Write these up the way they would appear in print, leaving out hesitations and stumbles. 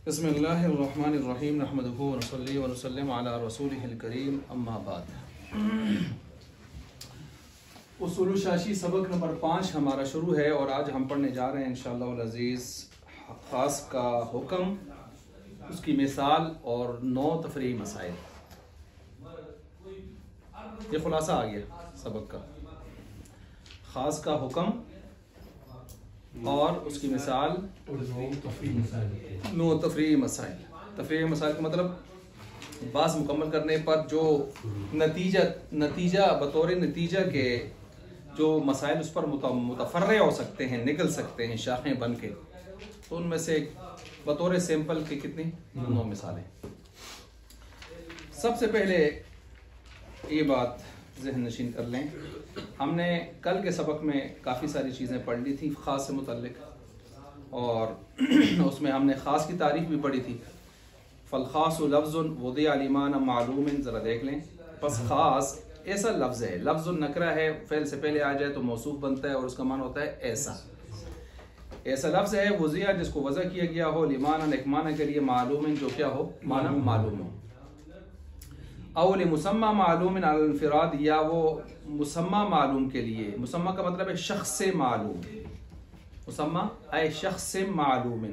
बिस्मिल्लाहिर्रहमानिर्रहीम नहमदुहु व नसल्ली व नुसल्लिम अला रसूलिहिल करीम अम्मा बाद। उसूल शाशी सबक नंबर 5 हमारा शुरू है और आज हम पढ़ने जा रहे हैं इंशाअल्लाह अज़ीज़ ख़ास का हुक्म, उसकी मिसाल और 9 तफरीही मसाइल। ये खुलासा आ गया सबक का। ख़ास का हुक्म और उसकी मिसाल 9 तफरीही मसाइल। तफरीही मसाइल का मतलब बात मुकम्मल करने पर जो नतीजा बतौर नतीजा के जो मसाइल उस पर मुतफर्रे हो सकते हैं, निकल सकते हैं शाखें बन के, तो उनमें से बतौर सैंपल की कितनी 9 मिसालें। सबसे पहले ये बात ज़हन नशीन कर लें, हमने कल के सबक में काफ़ी सारी चीज़ें पढ़ ली थी ख़ास से मुतल्लिक, और उसमें हमने ख़ास की तारीफ़ भी पढ़ी थी। फ़लख़ासु लफ्ज़ुन वुदिअ लिमाना मालूमिन, ज़रा देख लें। बस ख़ास ऐसा लफ्ज़ है, लफ्ज़ुन नकरा है, फ़ेल से पहले आ जाए तो मौसूफ़ बनता है और उसका मान होता है ऐसा। ऐसा लफ्ज़ है वुज़िया जिसको वज़ा किया गया हो, लिमाना एक माना के लिए, मालूमिन जो क्या हो, माना मालूम हो, औल मुसम्मा मालूम अल इन्फिराद, या वो मुसम्मा मालूम के लिए। मुसम्मा का मतलब है शख्स से मालूम, मुसम्मा है शख्स से मालूम,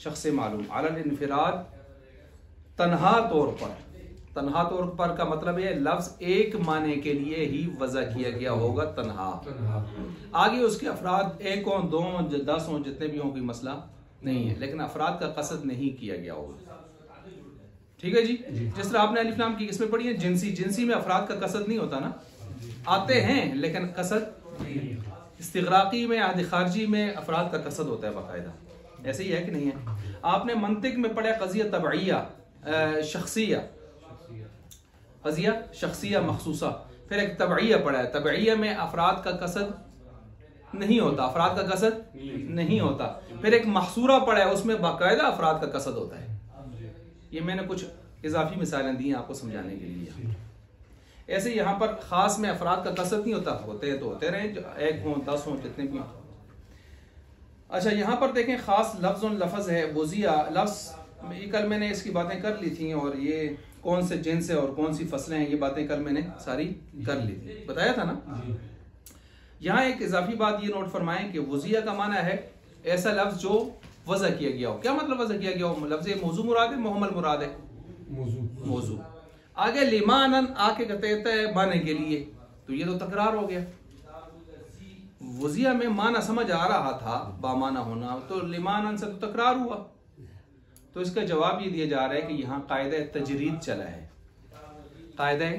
शख्स से मालूम, अल इन्फिराद तन्हा तौर पर। तन्हा तौर पर का मतलब है लफ्ज़ एक माने के लिए ही वज़ा किया गया होगा, तन्हा। आगे उसके अफराद 1 हो, 2 हो, 10 हो, जितने भी हों, कोई मसला नहीं है, लेकिन अफराद का कसद नहीं किया गया होगा। ठीक है जी। जिस तरह आपने अलिफ लाम की किस्में पढ़ी है, जिनसी, जिनसी में अफराद का कसद नहीं होता ना, आते हैं लेकिन कसद। इस्तिग़राक़ी में, आदि खारजी में अफराद का कसद होता है बाकायदा। ऐसे ही है कि नहीं है? आपने मंतिक में पढ़ा क़ज़िया तबईया शख्सिया, क़ज़िया शख्सिया मखसूसा, फिर एक तबईया पढ़ा है। तबईया में अफराद का कसद नहीं होता, अफराद का कसद नहीं होता। फिर एक महसूरा पढ़ा है, उसमें बाकायदा अफराद का कसद होता है। ये मैंने कुछ इजाफी मिसालें दी हैं आपको समझाने के लिए। ऐसे यहाँ पर ख़ास में अफराद का कसद नहीं होता, होते हैं तो होते रहे, 1 हो, 10 हो, जितने भी हों। अच्छा, यहाँ पर देखें, ख़ास लफ्ज़ लफ्ज़ है वुज़िया लफ्ज़। ये कल मैंने इसकी बातें कर ली थी, और ये कौन से जिन्स है और कौन सी फसलें हैं, ये बातें कल मैंने सारी कर ली थी, बताया था ना। यहाँ एक इजाफी बात ये नोट फरमाएं कि वुज़िया का माना है ऐसा लफ्ज़ जो वज़ा किया गया हो। क्या मतलब वज़ा किया गया हो? लफ्ज़ मौजू मुराद है, मुहम्मल मुराद है? मौजू। आगे लिमानन आके कहते हैं माने के लिए, तो ये तो तकरार हो गया। वुज़िया में माना समझ आ रहा था, बामाना होना, तो लिमानन से तो तकरार हुआ। तो इसका जवाब ये दिया जा रहा है कि यहाँ कायदा तजरीद चला है, कायदा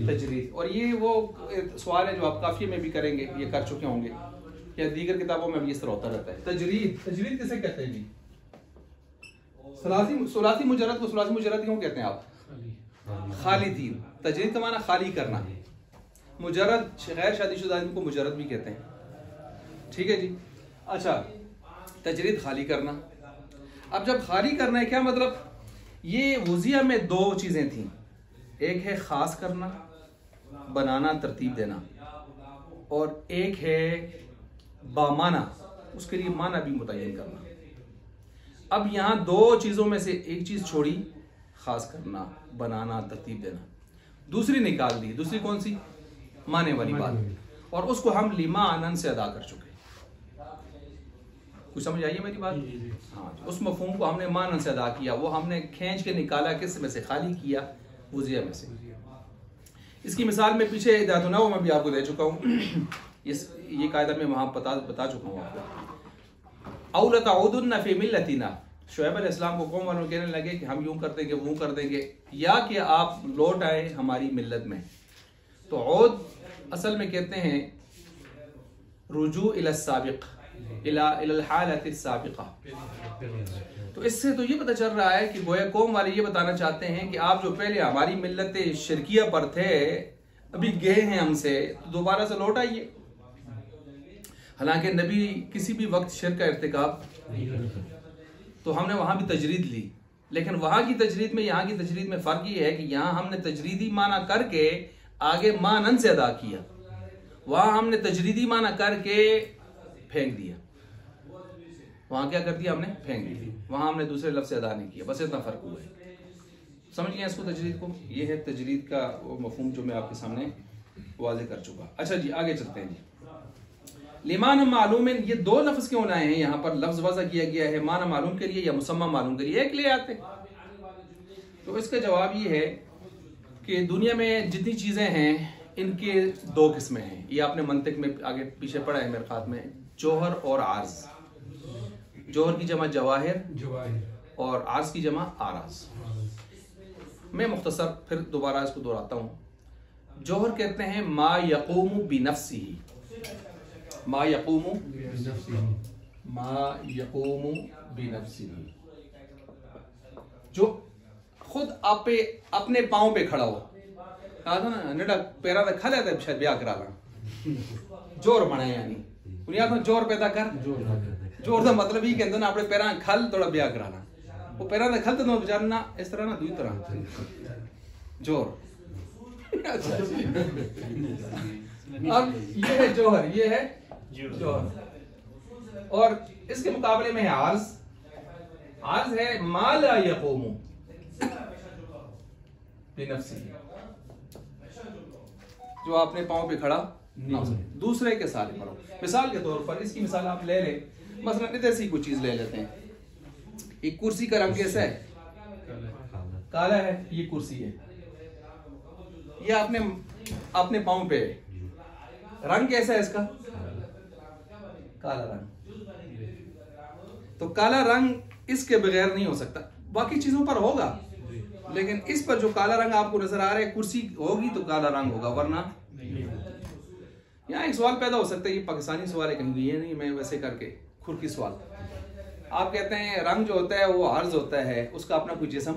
तजरीद। और ये वो सवाल है जो आप काफिये में भी करेंगे, ये कर चुके होंगे, या दीगर किताबों में भी इस तरह होता रहता है। तजरीद, तजरीद किसे कहते हैं जी? सुलासी मुजर्रद को सुलासी मुजर्रद क्यों कहते हैं आप? खाली तीन। तजरीद का माना खाली करना। मुजर्रद गैर शादीशुदा आदमी को मुजर्रद भी कहते हैं। ठीक है जी। अच्छा, तजरीद खाली करना। अब जब खाली करना है, क्या मतलब? ये वुज़िया में 2 चीजें थी, एक है खास करना, बनाना, तरतीब देना, और एक है बामाना, उसके लिए माना भी मुतय्यन करना। अब यहाँ 2 चीजों में से एक चीज छोड़ी, खास करना, बनाना, तरतीब देना, दूसरी निकाल दी। दूसरी कौन सी? माने वाली बात, और उसको हम लिमा आनन से अदा कर चुके। कुछ समझ आइए मेरी बात? हाँ, उस मफहूम को हमने मानन से अदा किया, वो हमने खींच के निकाला, किस में से? खाली किया, वुज़िया में से। इसकी मिसाल में पीछे हिदायतुन्नहव में भी आपको दे चुका हूँ, ये कायदा में वहाँ बता चुका हूँ आपको। औ लतऊदुन्न फी मिल्लतिना, शुएब अलैहिस्सलाम को कौम वालों कहने लगे कि हम यूं कर देंगे, वो कर देंगे, या कि आप लौट आए हमारी मिल्लत में। तो औद असल में कहते हैं रुजू इला साबिक़, इलल हालति साबिक़ा। तो इससे तो ये पता चल रहा है कि गोया कौम वाले ये बताना चाहते हैं कि आप जो पहले हमारी मिल्लत शिरकिया पर थे, अभी गए हैं हमसे, तो दोबारा से लौट आइए। हालांकि नबी किसी भी वक्त शिर्क का इर्तिकाब नहीं करते, तो हमने वहां भी तजरीद ली, लेकिन वहां की तजरीद में यहाँ की तजरीद में फर्क ये है कि यहाँ हमने तजरीदी माना करके आगे मानन से अदा किया, वहां हमने तजरीदी माना करके फेंक दिया। वहाँ क्या कर दिया हमने, फेंक दी, वहाँ हमने दूसरे लफ्ज़ से अदा नहीं किया, बस इतना फ़र्क हुआ है। समझ गए इसको तजरीद को? ये है तजरीद का वो मफहूम जो मैं आपके सामने वाज़े कर चुका। अच्छा जी आगे चलते हैं जी। लिमान मालूम, ये दो लफ्ज़ क्यों लाए हैं यहाँ पर, लफ्ज़ वज़ा किया गया है माना मालूम के लिए या मुसम्मा मालूम के लिए, एक ले आते। तो इसका जवाब ये है कि दुनिया में जितनी चीज़ें हैं इनके दो किस्में हैं। ये आपने मंतिक में आगे पीछे पढ़ा है मेरे ख्याल में, जौहर और आर्ज। जौहर की जमा जवाहिर और आर्ज की जमा आराज। मैं मुख्तसर फिर दोबारा इसको दोहराता हूँ। जौहर कहते हैं मा यक़ूमु बिनफ्सिही, मा यक़ूमु बिनफ्सिही, जो खुद आप पे अपने पाँव पे खड़ा हो। कहा था ना नेटा पैरा तो खा लेता शायद ब्याह करा ला, जोर बनाए यानी दुनिया तो जोर पैदा कर, जोर का मतलब ही कहते ना अपने पैरा खल थोड़ा ब्याह कराना, वो पैरा तो खल तो बेचारा ना इस तरह ना दूसरी तरह जोर। अच्छा अब ये है जौहर, ये है जौहर, और इसके मुकाबले में है आर्ज। आर्ज है मा ला यक़ूमु बिनफ्सिही, जो अपने पाँव पे खड़ा ना हो, दूसरे के सहारे पर हो। मिसाल के तौर पर इसकी मिसाल आप ले लें, मसलन ऐसी कुछ चीज ले लेते हैं। एक कुर्सी का रंग कैसा है, काला है, ये कुर्सी है, ये अपने पाँव पे रंग कैसा है इसका, काला रंग। तो काला रंग इसके बगैर नहीं हो सकता, बाकी चीजों पर होगा, लेकिन इस पर जो काला रंग आपको नजर आ रहा है, कुर्सी होगी तो काला रंग होगा, वरना यहाँ एक सवाल पैदा हो सकता है, ये पाकिस्तानी सवाल है कहीं, ये नहीं मैं वैसे करके खुरकी सवाल। आप कहते हैं रंग जो होता है वो अर्ज होता है, उसका अपना कोई जिस्म,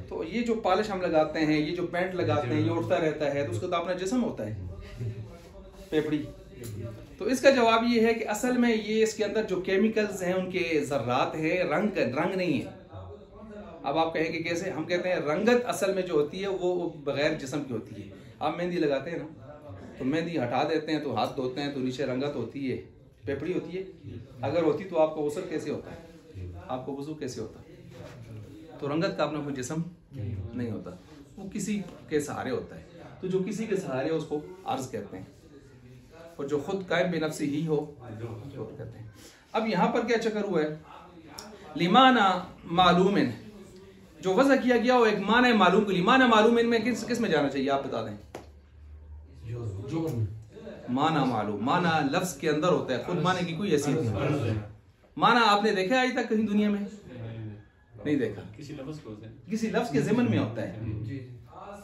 तो ये जो पॉलिश हम लगाते हैं, ये जो पेंट लगाते हैं, ये उठता रहता है, तो उसका तो अपना जिस्म होता है, पेपड़ी। तो इसका जवाब ये है कि असल में ये इसके अंदर जो केमिकल्स हैं उनके जर्रात हैं, रंग नहीं है। अब आप कहेंगे कैसे, हम कहते हैं रंगत असल में जो होती है वो बगैर जिस्म की होती है। आप मेहंदी लगाते हैं ना, तो मेहंदी हटा देते हैं तो हाथ धोते हैं तो नीचे रंगत होती है, पेपड़ी होती है। अगर होती तो आपको वज़ू कैसे होता है, आपको वज़ू कैसे होता? तो रंगत का अपना कोई जिस्म नहीं होता, वो किसी के सहारे होता है। तो जो किसी के सहारे उसको अर्ज कहते हैं, और जो खुद कायम बेनफ्सी ही हो जो कहते हैं। अब यहाँ पर क्या चक्कर हुआ है, लिमाना मालूमिन जो वज़ा किया गया वो एक माना मालूम के लिए। माना मालूम इनमें किस में जाना चाहिए आप बता दें? माना मालूम, माना लफ्ज के अंदर होता है, खुद माने की कोई हैसियत नहीं। माना आपने देखा है आज तक कहीं दुनिया में? नहीं देखा, किसी लफ्ज के ज़िमन में होता है।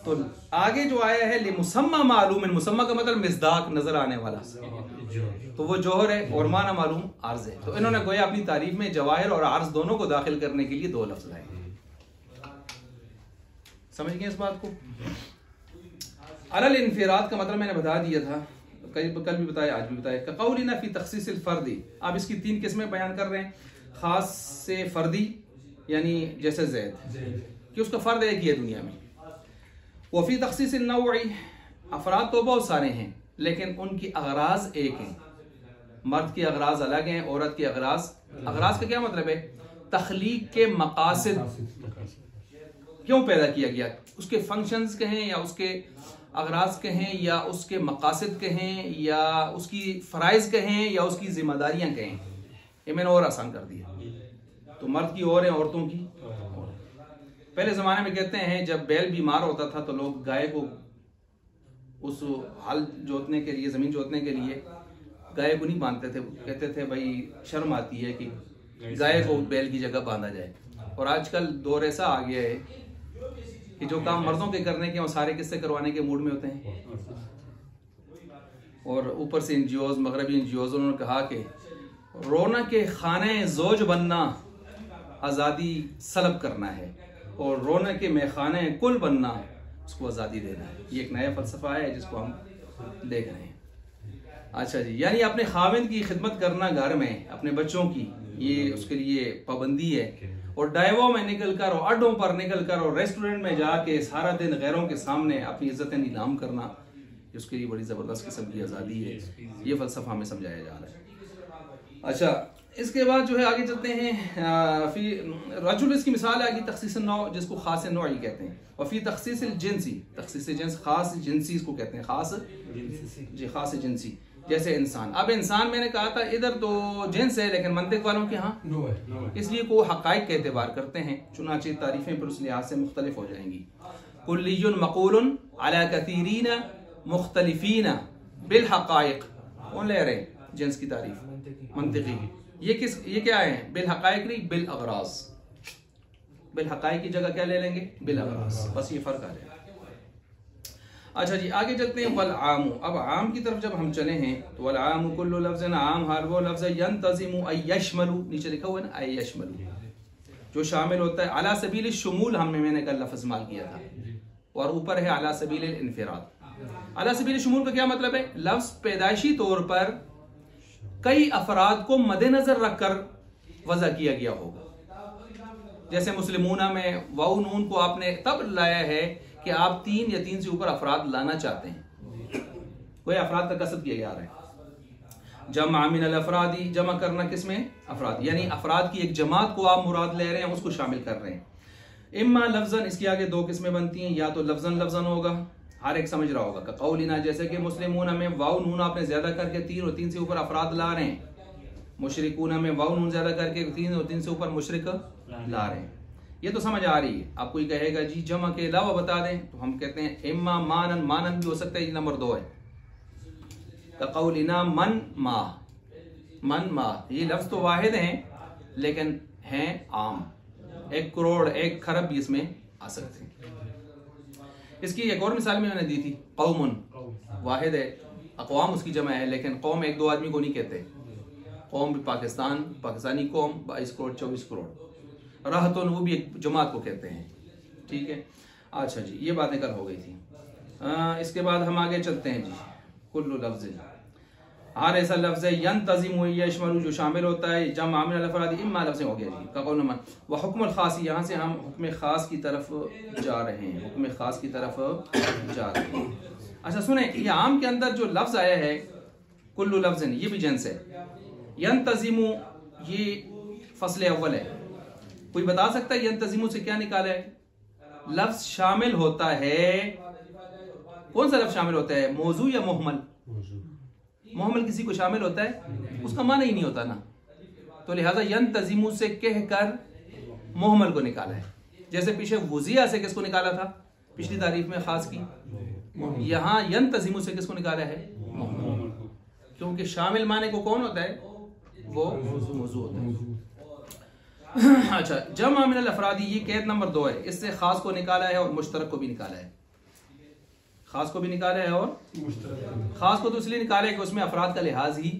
तो आगे जो आया है ले मुसम्मा मालूम, मुसम्मा का मतलब मिज़दाक, नजर आने वाला, तो वो जौहर है, और माना मालूम आर्ज है। तो इन्होंने गोया अपनी तारीफ में जवाहिर और आर्ज दोनों को दाखिल करने के लिए दो लफ्ज लाए। समझ गए इस बात को? अलल इन्फिराद का मतलब मैंने बता दिया था, कल भी बताया, आज भी बताया। कौलिना फी तखसीसिल फर्दी, आप इसकी तीन किस्में बयान कर रहे हैं। खास से फर्दी यानी जैसे ज़ैद कि उसका फ़र्द एक ही है दुनिया में। वफ़ी तखसीसिल नौई, अफराद तो बहुत सारे हैं लेकिन उनकी अगराज एक हैं। मर्द की अगराज अलग हैं, औरत की अगराज का क्या मतलब है? तख्लीक के मकासद, क्यों पैदा किया गया, उसके फंक्शंस कहें या उसके अगराज कहें या उसके मकासद कहें या उसकी फ़राइज़ कहें या उसकी जिम्मेदारियां कहें, ये मैंने और आसान कर दिया। तो मर्द की और है, औरतों की। पहले ज़माने में कहते हैं जब बैल बीमार होता था तो लोग गाय को उस हल जोतने के लिए, ज़मीन जोतने के लिए गाय को नहीं बांधते थे, कहते थे भाई शर्म आती है कि गाय को बैल की जगह बांधा जाए। और आजकल दौर ऐसा आ गया है कि जो काम मर्दों के करने के वो सारे किस्से करवाने के मूड में होते हैं। और ऊपर से एनजीओज, मगरबी एनजीओज, उन्होंने कहा कि रोना के खाने जोज बनना आज़ादी सलब करना है और रोना के मैखाने कुल बनना उसको आज़ादी देना है। ये एक नया फ़लसफ़ा है जिसको हम देख रहे हैं। अच्छा जी, यानी अपने खाविंद की खिदमत करना घर में, अपने बच्चों की, ये उसके लिए पाबंदी है। और डायवों में निकल कर और अड्डों पर निकल कर और रेस्टोरेंट में जाके सारा दिन गैरों के सामने अपनी इज्जतें नीलाम करना, उसके लिए बड़ी ज़बरदस्त किस्म की आज़ादी है। ये फ़लसफ़ा हमें समझाया जा रहा है। अच्छा, इसके बाद जो है आगे चलते हैं, रजुल इसकी मिसाल है तखसीस नौ, जिसको खास नौ ही कहते हैं। और फी तखसीस जिनसी, तखसीस जिन्स खास जिनसी इसको कहते हैं, खास जी खास जिनसी। जैसे इंसान, अब इंसान मैंने कहा था इधर तो जिन्स है लेकिन मंतिक वालों के यहाँ नो है, इसलिए को हकाइक का एतबार करते हैं, चुनांचे तारीफें फिर उस लिहाज से मुख्तलिफ हो जाएंगी। कुल्लियुन मक़ूलुन अला कसीरीन मुख्तलिफीन बिल हकाइक, कौन ले रहे जिन्स की तारीफ मंतिकी, ये क्या है, बिल हकाइक नहीं बिल अगराज, बिल हकाइक की जगह क्या ले लेंगे, बिल अगराज, बस ये फर्क आ जाएगा। अच्छा जी आगे चलते हैं, वल आमु, अब आम की तरफ जब हम चले हैं तो वल आमु कुल्लु लफ्ज़न, आम हर वो लफ्ज़ यंतज़िमु अय यशमलु, नीचे लिखा हुआ है ना अय यशमलु, जो शामिल होता है, अला सबील शुमूल हमने मैंने कल लफ्ज़ इस्तेमाल किया था, और ऊपर है अला सबील इन्फिराद। अला सबील शुमूल का क्या मतलब है, लफ्ज़ पैदाइशी तौर पर कई अफराद को मद्देनजर रखकर वज़ा किया गया होगा। जैसे मुस्लिमूना में वाउ नून को आपने तब लाया है कि आप 3 या 3 से ऊपर अफराद लाना चाहते हैं, कोई अफराद का कसद किया जा रहा है। जमा मिनल अफरादी, जमा करना किसमें, अफराद, यानी अफराद की एक जमात को आप मुराद ले रहे हैं, उसको शामिल कर रहे हैं। इम्मा लफ्जन, इसकी आगे 2 किस्में बनती हैं, या तो लफ्जन लफ्जन होगा, हर एक समझ रहा होगा, का कौलिना, जैसे कि मुस्लिमूना में वाउ नून आपने ज्यादा करके 3 और 3 से ऊपर अफराद ला रहे हैं, मुशरिकूना में वाउ नून ज्यादा करके 3 और 3 से ऊपर मुशरिक ला रहे हैं, ये तो समझ आ रही है। आप कोई कहेगा जी जमा के अलावा बता दें, तो हम कहते हैं इम्मा मानन, मानन भी हो सकता है, ये नंबर 2 है, कौलिना मन मा, मन मा, ये लफ्ज तो वाहिद हैं लेकिन हैं आम, 1 करोड़ 1 खरब भी इसमें आ सकते हैं। इसकी एक और मिसाल में मैंने दी थी, कौमुन वाहिद है, अक़वाम उसकी जमा है, लेकिन कौम 1-2 आदमी को नहीं कहते, कौम भी पाकिस्तान, पाकिस्तानी कौम 22 करोड़ 24 करोड़, रहतुन वो भी एक जमात को कहते हैं, ठीक है। अच्छा जी ये बातें कल हो गई थी। इसके बाद हम आगे चलते हैं जी, कुल्लु लफ्ज़, हर ऐसा लफ्ज़ है यंतज़िमु यशमलु, जो शामिल होता है जमा मिनल अफ़राद, इम्मा लफ्ज़ हो गया जी, कौल मन व हुक्मुल ख़ास, यहाँ से हम हुक्म ख़ास की तरफ जा रहे हैं, हुक्म ख़ास की तरफ जा रहे हैं। अच्छा सुने, ये आम के अंदर जो लफ्ज़ आया है कुल्लु लफ्ज़न, ये भी जिन्स है, यंतज़िमु ये फ़स्ल अव्वल है, कोई बता सकता है यंतज़िमु से क्या निकाला है, लफ्ज़ शामिल होता है, कौन सा लफ्ज़ शामिल होता है, मौजू या मुहमल, मोहम्मल किसी को शामिल होता है, उसका माना ही नहीं होता ना, तो लिहाजा यंतज़िमु से कहकर मोहम्मल को निकाला है। जैसे पीछे वुज़िया से किसको निकाला था, पिछली तारीफ में खास की, यहाँ यंतज़िमु से किसको निकाला है, मोहम्मल, क्योंकि शामिल माने को कौन होता है, वो मौजू होता है। अच्छा जमा मिनल अफरादी, ये कैद नंबर 2 है, इससे खास को निकाला है और मुश्तरक को भी निकाला है, खास को भी निकाला है और खास को तो इसलिए निकाले कि उसमें अफराद का लिहाज ही,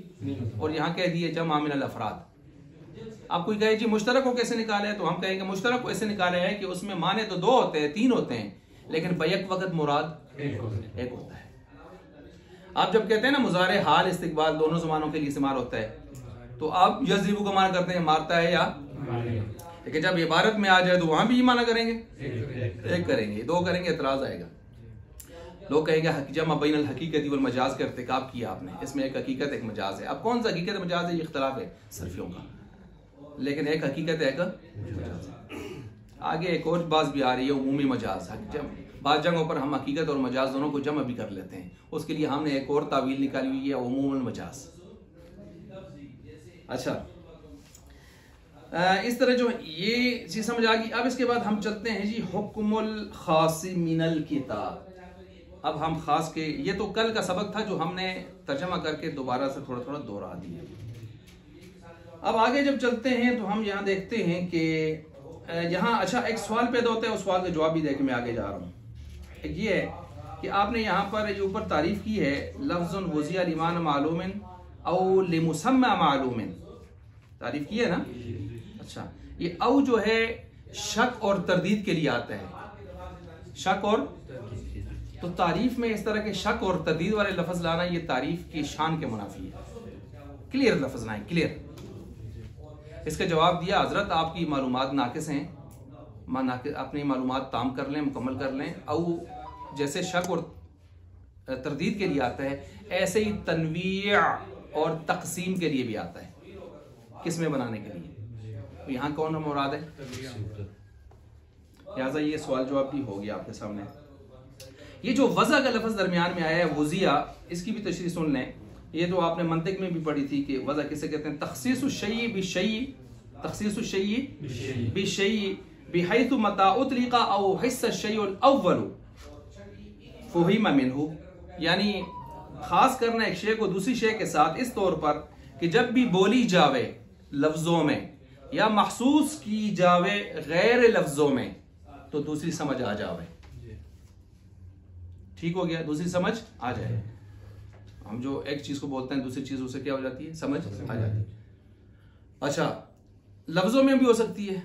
और यहाँ कह दिए जमा मिनल अफराद। आप कोई कहे जी मुश्तरक को कैसे निकाले, तो हम कहेंगे मुश्तरक को ऐसे निकाले है कि उसमें माने तो 2 होते हैं 3 होते हैं, लेकिन बैक वक्त मुराद एक होता है। आप जब कहते हैं ना मुज़ारे हाल इस्तिक़बाल दोनों ज़मानों के लिए इस्तेमाल होता है, तो आप यज़रिबु का माना करते हैं मारता है या, लेकिन जब इबारत में आ जाए तो वहां भी ये माना करेंगे, एक करेंगे, 2 करेंगे एतराज आएगा। लोग कहेंगे जमा बैनल हकीकत वल मजाज का इर्तिकाब किया आपने, इसमें एक हकीकत एक मजाज है। अब कौन सा हकीकत मजाज है, ये इख्तलाफ है सर्फियों का, लेकिन एक हकीकत है एक मजाज है। आगे एक और बात भी आ रही है, उमूमी मजाज, बाद जगहों पर हम हकीकत और मजाज दोनों को जमा भी कर लेते हैं, उसके लिए हमने एक और तावील निकाली हुई है, उमूमन मजाज। अच्छा इस तरह जो ये चीज समझ आ गई। अब इसके बाद हम चलते हैं जी हुक्मुल खासी मिनल किताब। अब हम खास के, ये तो कल का सबक था जो हमने तर्जमा करके दोबारा से थोड़ा थोड़ा दोहरा दिया। अब आगे जब चलते हैं तो हम यहाँ देखते हैं कि यहाँ अच्छा एक सवाल पैदा होता है, उस सवाल का जवाब भी देके मैं आगे जा रहा हूँ। एक ये है कि आपने यहाँ पर ये ऊपर तारीफ की है लफ्ज़ुन वुज़िया लिमान मालूमिन औ लिमुसम्मा मालूमिन, तारीफ की है ना। अच्छा ये औ जो है शक और तरदीद के लिए आता है, शक और, तो तारीफ में इस तरह के शक और तरदीद वाले लफ्ज़ लाना ये तारीफ की शान के मुनाफी है। क्लियर लफ्ज़ लाएं, क्लियर। इसका जवाब दिया हजरत आपकी मालूमात नाकिस हैं, अपनी मालूमात ताम कर लें, मुकम्मल कर लें। औ जैसे शक और तरदीद के लिए आता है, ऐसे ही तनवीय और तकसीम के लिए भी आता है। किस्में बनाने के लिए। तो यहाँ कौन मुराद है? लिहाजा ये सवाल जवाब भी हो गया आपके सामने। ये जो वज़ा का लफ्ज़ दरमियान में आया है वुज़िया, इसकी भी तशरीह सुन लें। ये तो आपने मंतिक में भी पढ़ी थी कि वज़ा किसे कहते हैं? तख़सीसुश्शैई बिश्शैई, तख़सीसुश्शैई बिश्शैई बिहैथु मता उतलिका औ हिस्सुश्शैउल अव्वलु फ़ुहिमा मिन्हु, यानी खास करना एक शे को दूसरी शे के साथ इस तौर पर कि जब भी बोली जावे लफ्ज़ों में या महसूस की जावे गैर लफ्ज़ों में तो दूसरी समझ आ जावे। ठीक हो गया, दूसरी समझ आ जाए। हम जो एक चीज को बोलते हैं दूसरी चीज उसे क्या हो जाती है? समझ आ जाती है। अच्छा, लफ्जों में भी हो सकती है,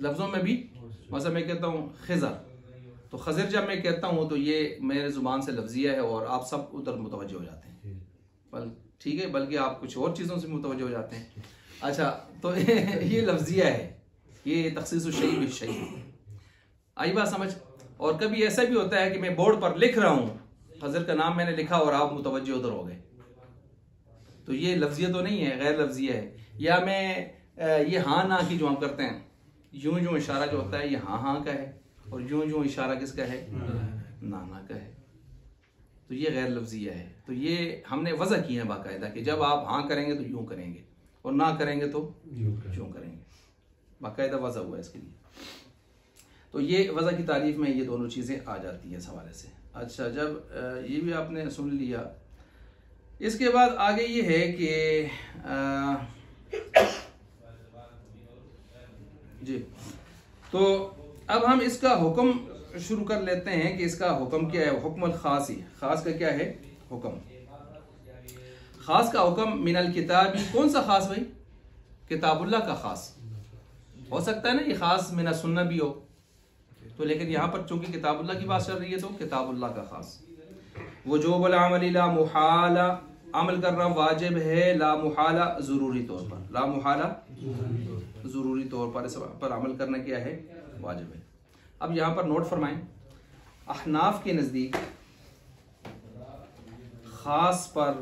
लफ्जों में भी। मतलब मैं कहता हूँ खिज़र, तो खज़र जब मैं कहता हूँ तो ये मेरे जुबान से लफ्जिया है और आप सब उधर मुतवज्जो हो जाते हैं। ठीक है, बल्कि आप कुछ और चीज़ों से मुतवज्जो हो जाते हैं। अच्छा, तो ये लफ्जिया है, ये तख़सीसुश्शैई बिश्शैई। आई बात समझ? और कभी ऐसा भी होता है कि मैं बोर्ड पर लिख रहा हूँ, खज़र का नाम मैंने लिखा और आप मुतवज्जो उधर हो गए, तो ये लफ्जिया तो नहीं है, गैर लफ्जिया है। या मैं ये हाँ ना की जो हम करते हैं, यूं यूं इशारा जो होता है ये हाँ हाँ का है, और यूं यूं इशारा किसका है? ना का है। तो ये गैर लफ्जिया है। तो ये हमने वज़ा की है बाकायदा कि जब आप हाँ करेंगे तो यूं करेंगे और ना करेंगे तो यूं करेंगे। बाकायदा वज़ा हुआ है इसके लिए। तो ये वज़ा की तारीफ में ये दोनों चीज़ें आ जाती हैं इस हवाले से। अच्छा, जब ये भी आपने सुन लिया, इसके बाद आगे ये है कि जी, तो अब हम इसका हुक्म शुरू कर लेते हैं कि इसका हुक्म क्या है। हुक्मुल खास ही, खास का क्या है हुक्म? खास का हुक्म मिनल किताबी, कौन सा खास भाई? किताबुल्लाह का खास। हो सकता है ना ये खास मिना सुन्ना भी हो, तो लेकिन यहाँ पर चूंकि किताबुल्लाह की बात चल रही है तो किताबुल्लाह का खास। वजूबुल अमली ला मुहाला, अमल करना वाजिब है, ला मुहाला ज़रूरी तौर पर, ला मुहाला ज़रूरी तौर पर इस पर अमल करना क्या है? वाजिब है। अब यहाँ पर नोट फरमाएं, अहनाफ के नज़दीक खास पर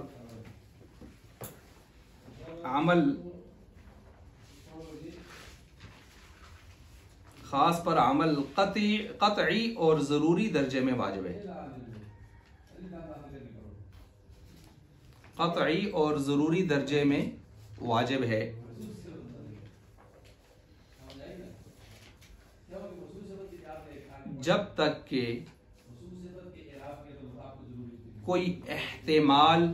अमल, खास पर अमल कतई और ज़रूरी दर्जे में वाजिब है। कतई और ज़रूरी दर्जे में वाजिब है। जब तक कि कोई एहतिमाल,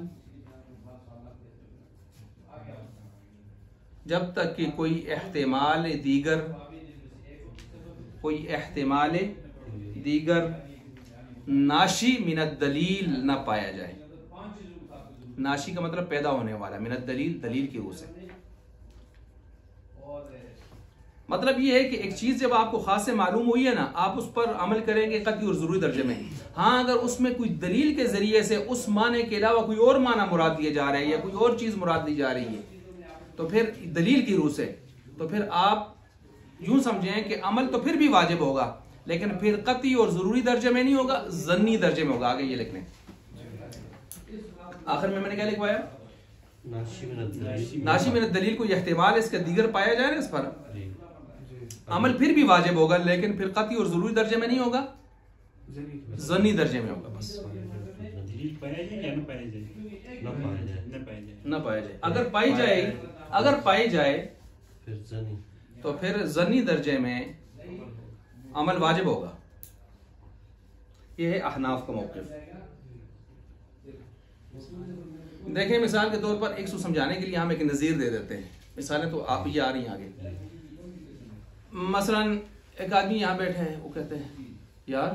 जब तक कि कोई एहतिमाल दीगर, कोई एहतिमाल दीगर नाशी मिनत दलील न पाया जाए। नाशी का मतलब पैदा होने वाला, मिनत दलील दलील की रूह से। मतलब ये है कि एक चीज जब आपको खास से मालूम हुई है ना, आप उस पर अमल करेंगे कतई और जरूरी दर्जे में। हाँ, अगर उसमें कोई दलील के जरिए से उस माने के अलावा कोई और माना मुराद दिया जा रहा है या कोई और चीज मुराद दी जा रही है, तो फिर दलील की रूह से, तो फिर आप यूं समझें कि अमल तो फिर भी वाजिब होगा, लेकिन फिर कतई और जरूरी दर्जे में नहीं होगा, ज़न्नी दर्जे में होगा। आगे ये लिख लें, आखिर में मैंने क्या लिखवाया? नाशी मिनत दलील को एहतिमाल इसका दीगर पाया जाए ना, इस पर अमल फिर भी वाजिब होगा, लेकिन फिर कतई और जरूरी दर्जे में नहीं होगा, ज़न्नी दर्जे में होगा। बस न पाया जाए, अगर पाई जाए, अगर पाई जाए तो फिर ज़न्नी दर्जे में अमल वाजिब होगा। यह है अहनाफ का मौक़िफ़। देखें, मिसाल के तौर पर एक सो समझाने के लिए हम एक नज़ीर दे देते हैं। मिसालें तो आप ये आ रही हैं आगे। मसलन एक आदमी यहाँ बैठे हैं, वो कहते हैं यार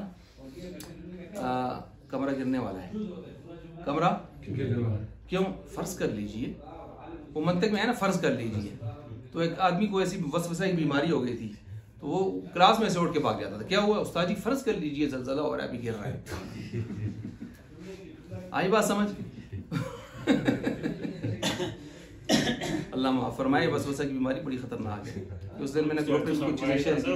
कमरा गिरने वाला है। कमरा क्यों? फर्ज कर लीजिए, वो मंतिक में है ना, फर्ज कर लीजिए। तो एक आदमी को ऐसी वसवसा की बीमारी हो गई थी, तो वो क्लास में से उठ के भाग जाता था। क्या हुआ? उस्ताद जी फर्ज कर लीजिए, ज़लज़ला हो रहा है, अभी गिर रहा है। आई बात समझ? अल्लाह माफ़ फरमाए, वसवसा की बीमारी बड़ी खतरनाक है। उस दिन मैंने ग्रुप में कुछ चीज़ें शेयर की,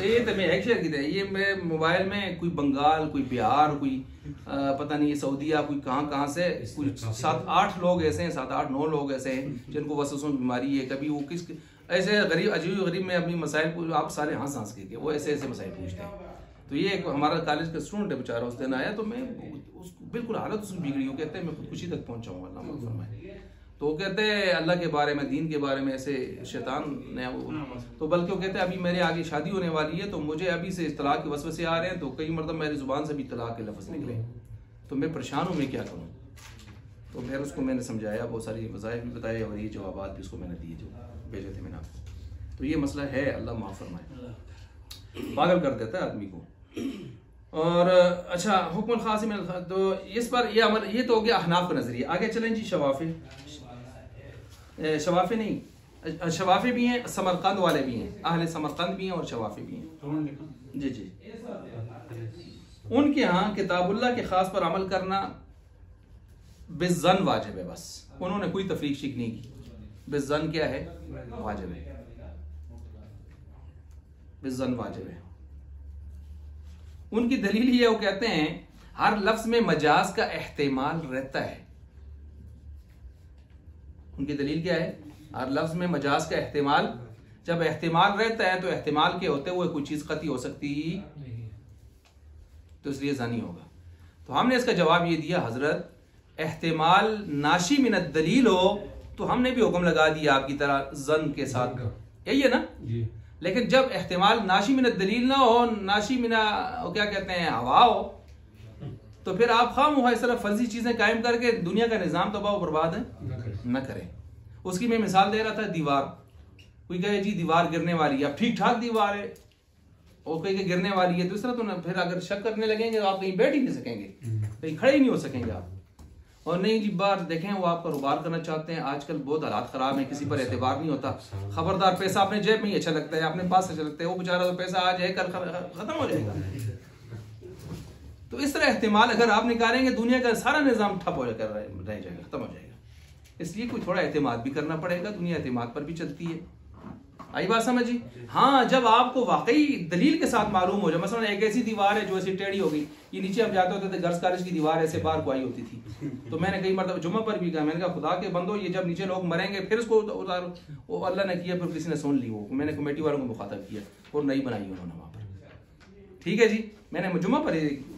ये तो मैं एक शेयर की थी। ये मैं मोबाइल में कोई बंगाल, कोई बिहार, कोई पता नहीं सऊदीया कोई कहाँ से कुछ 7-8 लोग ऐसे हैं, 7-8-9 लोग ऐसे हैं जिनको वसवसों की बीमारी है। कभी वो किस ऐसे गरीब अजीब गरीब में अपनी मसाइल आप सारे हंस के वो ऐसे ऐसे मसाइल पूछते हैं। तो ये एक हमारा कॉलेज का स्टूडेंट है बेचारा, उस दिन आया तो मैं उसको बिल्कुल हालत उसकी बिगड़ी, वो कहते हैं मैं खुदकुशी तक पहुंचाऊंगा, अल्लाह माफ़ फरमाए। तो वो कहते हैं अल्लाह के बारे में, दीन के बारे में ऐसे शैतान ने वो, तो बल्कि वो कहते हैं अभी मेरे आगे शादी होने वाली है तो मुझे अभी से इस तलाक के वसवसे आ रहे हैं, तो कई मरतब मेरी ज़ुबान से भी तलाक के लफ्ज़ निकले, तो मैं परेशान हूँ, मैं क्या करूँ। तो फिर उसको मैंने समझाया, बहुत सारी वज़ाइफ भी बताए और ये जवाबात भी उसको मैंने दिए जो भेजे थे मैंने आपको। तो ये मसला है, अल्लाह माफ़ फरमाए, पागल कर देता है आदमी को। और अच्छा हुक्म खास में तो इस पर ये अमल, ये तो हो गया अहनाफ का नज़रिया। आगे चलें जी, शवाफे नहीं, शवाफे भी हैं, समरकंद वाले भी हैं, अहले समरकंद भी हैं और शवाफे भी हैं जी जी। उनके यहाँ किताबुल्लाह के ख़ास पर अमल करना बिज़न वाजिब है, बस उन्होंने कोई तफरीक शिक नहीं की। बिज़न क्या है? वाजिब है, बिज़न वाजिब है। उनकी दलील ये, वो कहते हैं हर लफ्ज में मजाज का एहतिमाल रहता है। उनकी दलील क्या है? हर लफ्ज में मजाज का एहतिमाल, जब एहतिमाल रहता है तो एहतिमाल के होते हुए कोई चीज कती हो सकती तो इसलिए ज़नी होगा। तो हमने इसका जवाब ये दिया, हजरत एहतिमाल नाशी मिनत दलील हो तो हमने भी हुक्म लगा दिया आपकी तरह जन के साथ, यही है ना जी। लेकिन जब एहतिमाल नाशी मिनत दलील ना हो, नाशी मिना क्या कहते हैं हवा हो, तो फिर आप खाम हुआ इस तरह फर्जी चीजें कायम करके दुनिया का निज़ाम तबाह बर्बाद है न करें। उसकी मैं मिसाल दे रहा था, दीवार, कोई कहे जी दीवार गिरने वाली है, अब ठीक ठाक दीवार है, और कोई के गिरने वाली है, तो इस तरह तो ना फिर अगर शक करने लगेंगे तो आप कहीं बैठ ही नहीं सकेंगे, कहीं खड़े ही नहीं हो सकेंगे आप। और नहीं जी बार देखें वो आपका रुबार करना चाहते हैं, आजकल बहुत हालात खराब है, किसी पर एतबार नहीं होता, खबरदार पैसा अपने जेब में ही अच्छा लगता है, अपने पास अच्छा लगता है, वो बेचारा तो पैसा आज है कल खत्म हो जाएगा। तो इस तरह एहतिमाल अगर आप निकालेंगे दुनिया का सारा निज़ाम ठप हो जाकर रह जाएगा, खत्म हो जाएगा। इसलिए कुछ थोड़ा एहतिमाद भी करना पड़ेगा, दुनिया एहतिमाद पर भी चलती है। आई बात समझी? हाँ, जब आपको वाकई दलील के साथ मालूम हो जाए, मसलन एक ऐसी दीवार है जो ऐसी टेढ़ी हो गई, ये नीचे हम जाते होते थे गर्ल्स कॉलेज की दीवार ऐसे बाहर को आई होती थी, तो मैंने कई मतलब जुम्मे पर भी कहा, मैंने कहा खुदा के बंदो ये जब नीचे लोग मरेंगे फिर उसको उतारो, वो अल्लाह ने किया, फिर किसी ने सुन ली, वो मैंने कमेटी वालों को मुखातब किया और नई बनाई उन्होंने वहाँ पर। ठीक है जी, मैंने जुम्मा पर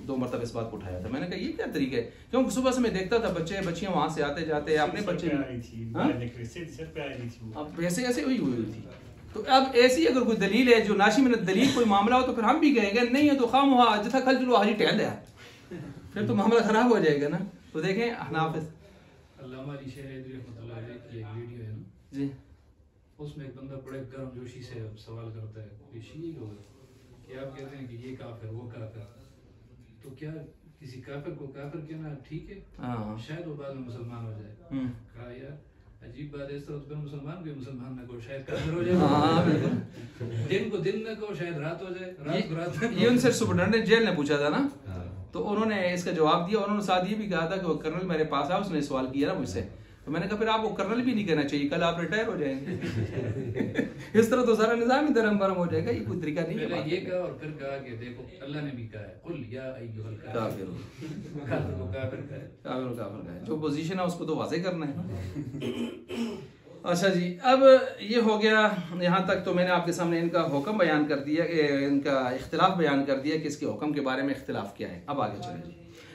2 मरतबा इस बात को उठाया था, मैंने कहा ये क्या तरीका है, क्योंकि सुबह से मैं देखता था बच्चे बच्चियां वहां से आते जाते, अपने बच्चे अब ऐसे ऐसे हुई थी। तो अब ऐसी अगर कोई दलील है जो नाशी मिनत दलील कोई मामला हो तो फिर हम भी कहेंगे नहीं है तो खाम हुआ जिथा खल चलो हाजी टहल है, फिर तो मामला खराब हो जाएगा ना। तो देखें हनाफिज जी, उसमें एक बंदा बड़े गर्मजोशी से सवाल करता है कि शी लोग कि आप कहते हैं कि ये काफिर वो काफिर, तो क्या किसी काफिर को काफिर कहना ठीक है? शायद वो बाद में मुसलमान हो जाए। कहा यार अजीब बात है, इस तरह तो मुसलमान को मुसलमान न को शायद काफिर हो जाए, दिन को दिन न को शायद रात हो जाए, रात को रात। ये उनसे सुपरटेंडेंट जेल ने पूछा था ना, तो उन्होंने इसका जवाब दिया, उन्होंने साथ ये भी कहा था कि वो कर्नल मेरे पास आया, उसने सवाल किया ना मुझसे, तो मैंने कहा फिर आपको कर्नल भी नहीं कहना चाहिए, कल आप रिटायर हो जाएंगे। इस तरह तो सारा निजाम ही धर्म भरम हो जाएगा, ये कोई तरीका नहीं है। ये कहा और फिर कहा कि देखो अल्लाह ने भी कहा है कुल या अय्युहल काफिर, काफिर का है, जो पोजीशन है उसको तो वाज़ेह करना है। अच्छा जी, अब ये हो गया यहाँ तक, तो मैंने आपके सामने इनका हुक्म बयान कर दिया, इनका इख्तिलाफ बयान कर दिया कि इसके हुक्म के बारे में इख्तिलाफ क्या है। अब आगे चले जी,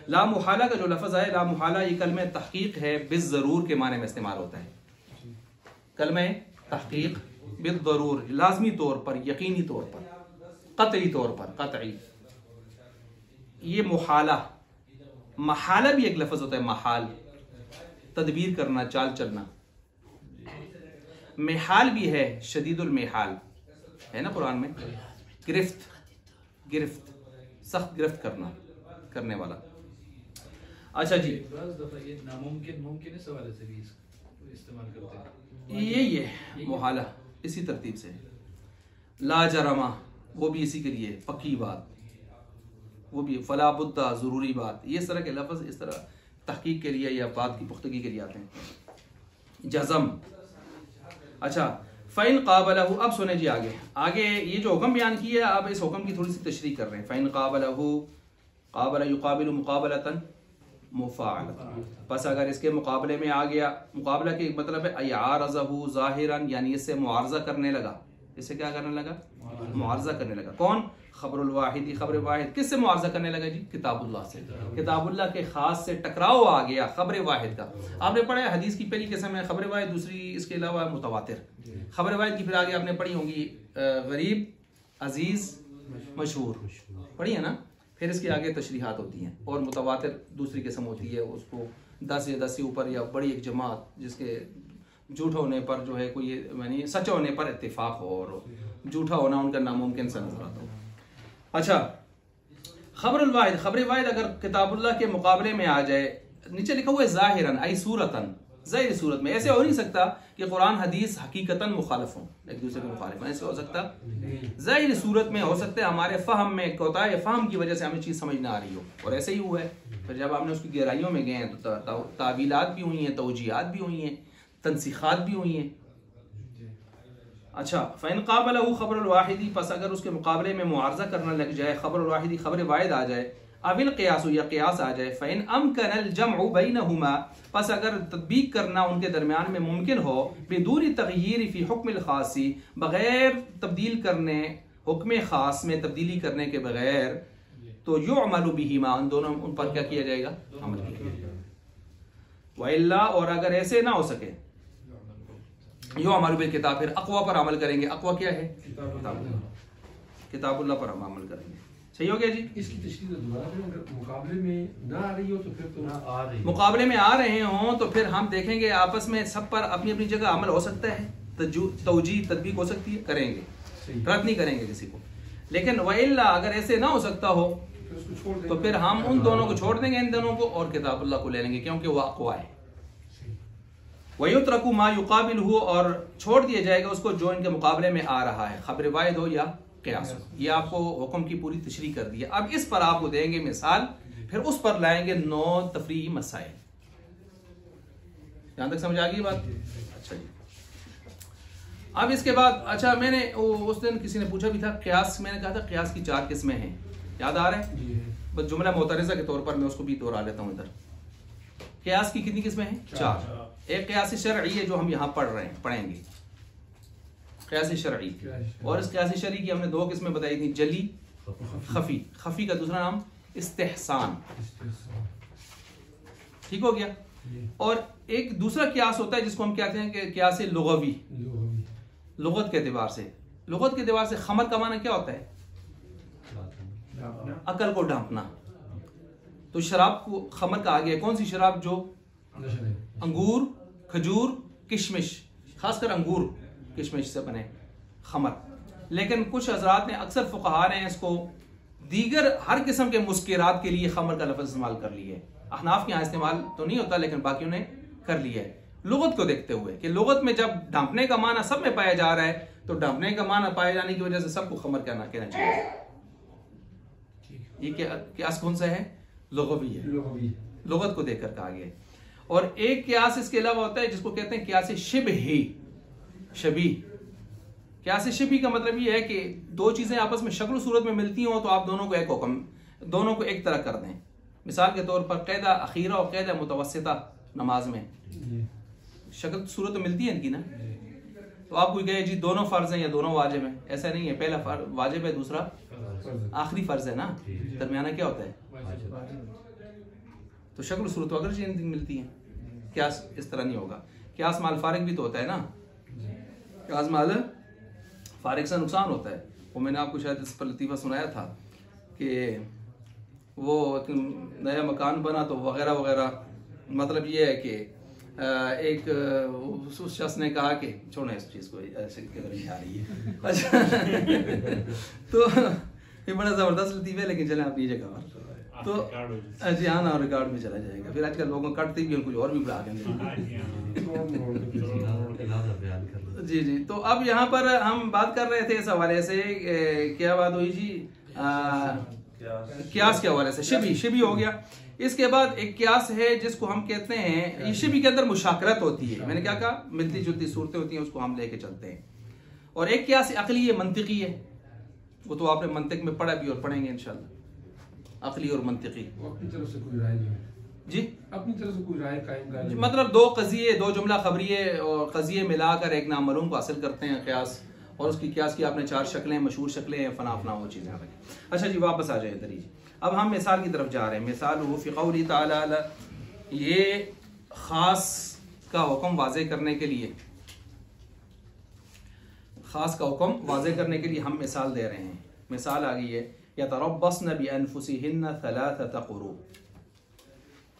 ला मुहाला का जो लफ्ज़ है, ला मुहाला ये कलमे तहकीक है, बिल ज़रूर के माने में इस्तेमाल होता है। कलमे तहकीक बिल ज़रूर, लाजमी तौर पर, यकीनी तौर पर, कतई तौर पर, कतई। ये मुहाला, महाला भी एक लफ्ज़ होता है, महाल तदबीर करना, चाल चलना। मेहाल भी है, शदीदुल मेहाल है ना कुरान में, गिरफ्त, गिरफ्त सख्त गिरफ्त करना, करने वाला। अच्छा जी, ये नामुमकिन मुमकिन इस हवाले से भी इस्तेमाल करते हैं, यही है मुहाला, इसी तरतीब से। ला जरमा वो भी इसी के लिए, पक्की बात, वो भी फला बुद्दा ज़रूरी बात, ये इस तरह के लफ्ज़ इस तरह तहकीक के लिए या बात की पुख्तगी के लिए आते हैं। जज़म, अच्छा फ़ैन क़ाबलहु, अब सुने जी आगे ये जो हुक्म बयान किया, अब इस हुक्म की थोड़ी सी तशरीह कर रहे हैं। फ़ैन क़ाबलहु काबला युकाबिलु मुकाबलतन मुफाअलतन, बस अगर इसके मुकाबले में आ गया, मुकाबला के मतलब है अयारज़हु ज़ाहिरन, यानी इससे मुआरज़ा करने लगा, इससे क्या करने लगा, मुआरज़ा करने लगा। कौन, खबरुल वाहिदी, खबर वाहिद किससे मुआरज़ा करने लगा जी, किताबुल्लाह से, किताबुल्लाह के खास से टकराव आ गया खबर वाहिद का। आपने पढ़ा है हदीस की पहली किस्म है खबर वाहिद, दूसरी इसके अलावा मुतवातिर। खबर वाहिद की फिर आगे आपने पढ़ी होंगी गरीब, अजीज, मशहूर, पढ़ी है ना। फिर इसके आगे तशरीहात होती हैं, और मुतवातिर दूसरी किस्म होती है, उसको 10 या 10 से ऊपर या बड़ी एक जमात जिसके झूठ होने पर जो है कोई यानी सच होने पर इत्तेफाक हो और झूठा होना उनका नामुमकिन सा नजर आता हो। अच्छा, खबरुल वाहिद, खबर वाहिद अगर किताबुल्लाह के मुकाबले में आ जाए, नीचे लिखा हुआ है ज़ाहिरन आई सूरतन, ज़ाहिर सूरत में, ऐसे हो नहीं सकता कि कुरान हदीस हकीकतन मुखालिफ हों, एक दूसरे के मुखालिफ, ऐसे हो सकता, ज़ाहिर सूरत में हो सकता है हमारे फ़हम में कोताही फ़हम की वजह से हमें चीज़ समझ ना आ रही हो, और ऐसे ही हुआ है। फिर जब आपने उसकी गहराइयों में गए हैं तो तावीलात भी हुई हैं, तौजीहात भी हुई हैं, तनसीखात भी हुई हैं। अच्छा, फ़इन क़ाबलहु खबरुल वाहिदी, पस अगर उसके मुकाबले में मुआरज़ा करना लग जाए, खबरुल वाहिदी खबर वाहिद आ जाए, अविल क़ियास या क़ियास आ जाए, फ़इन अमकनल जमउ बैनहुमा, पस अगर तदबीक करना उनके दरमियान में मुमकिन हो, बिदून तग़यीर फ़ी हुक्मिल ख़ासी, बग़ैर तब्दील करने हुक्म ख़ास में तब्दीली करने के बग़ैर, तो युअमलु बिहिमा, उन दोनों उन पर क्या किया जाएगा, अमल किया जाएगा। वइल्ला, और अगर ऐसे ना हो सके, युअमलु बिल किताब, फिर अक़वा पर अमल करेंगे। अक़वा क्या है, किताबुल्लाह पर हम अमल करेंगे। सही हो गया जी। इसकी तशरीह दोबारा मुकाबले में ना आ रही हो तो फिर तो ना आ रही, मुकाबले में आ रहे हों तो फिर हम देखेंगे आपस में सब पर अपनी अपनी जगह अमल हो सकता है, तौजी तदबीक हो सकती है, करेंगे, रद्द नहीं करेंगे किसी को। लेकिन वइल्ला अगर ऐसे ना हो सकता हो तो फिर हम उन दोनों को छोड़ देंगे, इन दोनों को, और किताबुल्लाह को ले लेंगे, क्योंकि वह अक़वा है। वयुत्रकु मा युकाबिलहु, और छोड़ दिया जाएगा उसको जो इनके मुकाबले में आ रहा है, खबर वाहिद हो या क़ियास हो। ये आपको हुक्म की पूरी तशरीह कर दी है। अब इस पर आपको देंगे मिसाल, फिर उस पर लाएंगे 9 तफरीही मसाइल। यहां तक समझ आ गई बात? अच्छा जी। अब इसके बाद, अच्छा मैंने उस दिन किसी ने पूछा भी था क़ियास, मैंने कहा था क़ियास की 4 किस्में हैं, याद आ रहा है? बस जुमला मोतरज़ा के तौर पर मैं उसको भी दोहरा लेता हूँ इधर। क़ियास की कितनी किस्में हैं? 4। एक क़ियास शरई है जो हम यहाँ पढ़ेंगे, क़ियास शरई, और इस क़ियास शरई की हमने 2 किस्में बताई थी, जली, खफी। खफी का दूसरा नाम इस्तेहसान, ठीक हो गया। और एक दूसरा क़ियास होता है जिसको हम कहते हैं कि क़ियास लुग़वी, लुग़त के एतबार से। लुग़त के एतबार से खमर का माना क्या होता है? अकल को ढांपना। तो शराब को खमर कहा गया, कौन सी शराब? जो अंगूर, खजूर, किशमिश, खासकर अंगूर किशमिश से बने खमर। लेकिन कुछ हजरात ने, अक्सर फुक़हा ने इसको दीगर हर किस्म के मुस्किरात के लिए खमर का लफ्ज़ इस्तेमाल कर लिया है। अहनाफ के यहाँ इस्तेमाल तो नहीं होता, लेकिन बाकियों ने कर लिया है, लुग़त को देखते हुए कि लुग़त में जब ढांपने का माना सब में पाया जा रहा है, तो ढांपने का माना पाए जाने की वजह से सबको खमर कहना चाहिए। ये क़ियास कौन सा है? लुग़वी है, लुग़त को देखकर कहा गया है। और एक क़ियास इसके अलावा होता है जिसको कहते हैं क़ियास शिबही, शबी। क़ियास शिबही का मतलब ये है कि 2 चीजें आपस में शक्ल सूरत में मिलती हों तो आप दोनों को एक हुक्म, दोनों को एक तरह कर दें। मिसाल के तौर पर क़ैदा अखीरा और क़ैदा मुतवस्सिता नमाज में शक्ल सूरत तो मिलती है इनकी ना, तो आप कोई कहे जी दोनों फ़र्ज हैं या दोनों वाजिब हैं, ऐसा नहीं है। पहला वाजिब है, दूसरा आखिरी फ़र्ज है ना, दरमियाना क्या होता है? तो शक्ल सूरत अगर चीज़ें मिलती हैं, क़ियास इस तरह नहीं होगा। क़ियास माल फारिग भी तो होता है ना, क़ियास माल फारिग से नुकसान होता है। वो मैंने आपको शायद इस पर लतीफ़ा सुनाया था कि वो नया मकान बना तो वगैरह वगैरह, मतलब ये है कि एक उस शख्स ने कहा कि छोड़ो इस चीज़ को, ऐसे नहीं आ रही है। अच्छा तो ये बड़ा ज़बरदस्त लतीफ़ा है, लेकिन चलें आप ये जगह पर तो जी हाँ ना, रिकॉर्ड में चला जाएगा। फिर आजकल लोगों कटते भी कुछ और भी बढ़ा देंगे। जी जी। तो अब यहाँ पर हम बात कर रहे थे इस हवाले से, क्या बात हुई जी? क़ियास के हवाले से शिबी हो गया। इसके बाद एक क़ियास है जिसको हम कहते हैं, ये शिबी के अंदर मुशाकरत होती है, मैंने क्या कहा, मिलती जुलती सूरतें होती हैं, उसको हम लेके चलते हैं। और एक क़ियास अक़ली है, मंतिकी है, वो तो आपने मंतिक में पढ़ा भी और पढ़ेंगे इंशाल्लाह। अकली और मंतिकी। अपनी तरफ से कोई राय नहीं जी, अपनी तरफ से कोई राय कायम कर, मतलब दो कज़िये, दो जुमला खबरिये और कज़िये मिलाकर एक नामालूम को हासिल करते हैं क़यास, और उसकी क़यास की आपने 4 शक्लें, मशहूर शक्लें हैं, फना फना वो चीज़ें आ रही। अच्छा जी, वापस आ जाए इधर ही। अब हम मिसाल की तरफ जा रहे हैं। मिसाल फ़ी क़ौली तआला, ये ख़ास का हुक्म वाज़े करने के लिए, ख़ास का हुक्म वाज़े करने के लिए हम मिसाल दे रहे हैं। मिसाल आ गई है, यतरब्बस्न बिअन्फुसिहिन्न थलाथत क़ुरू।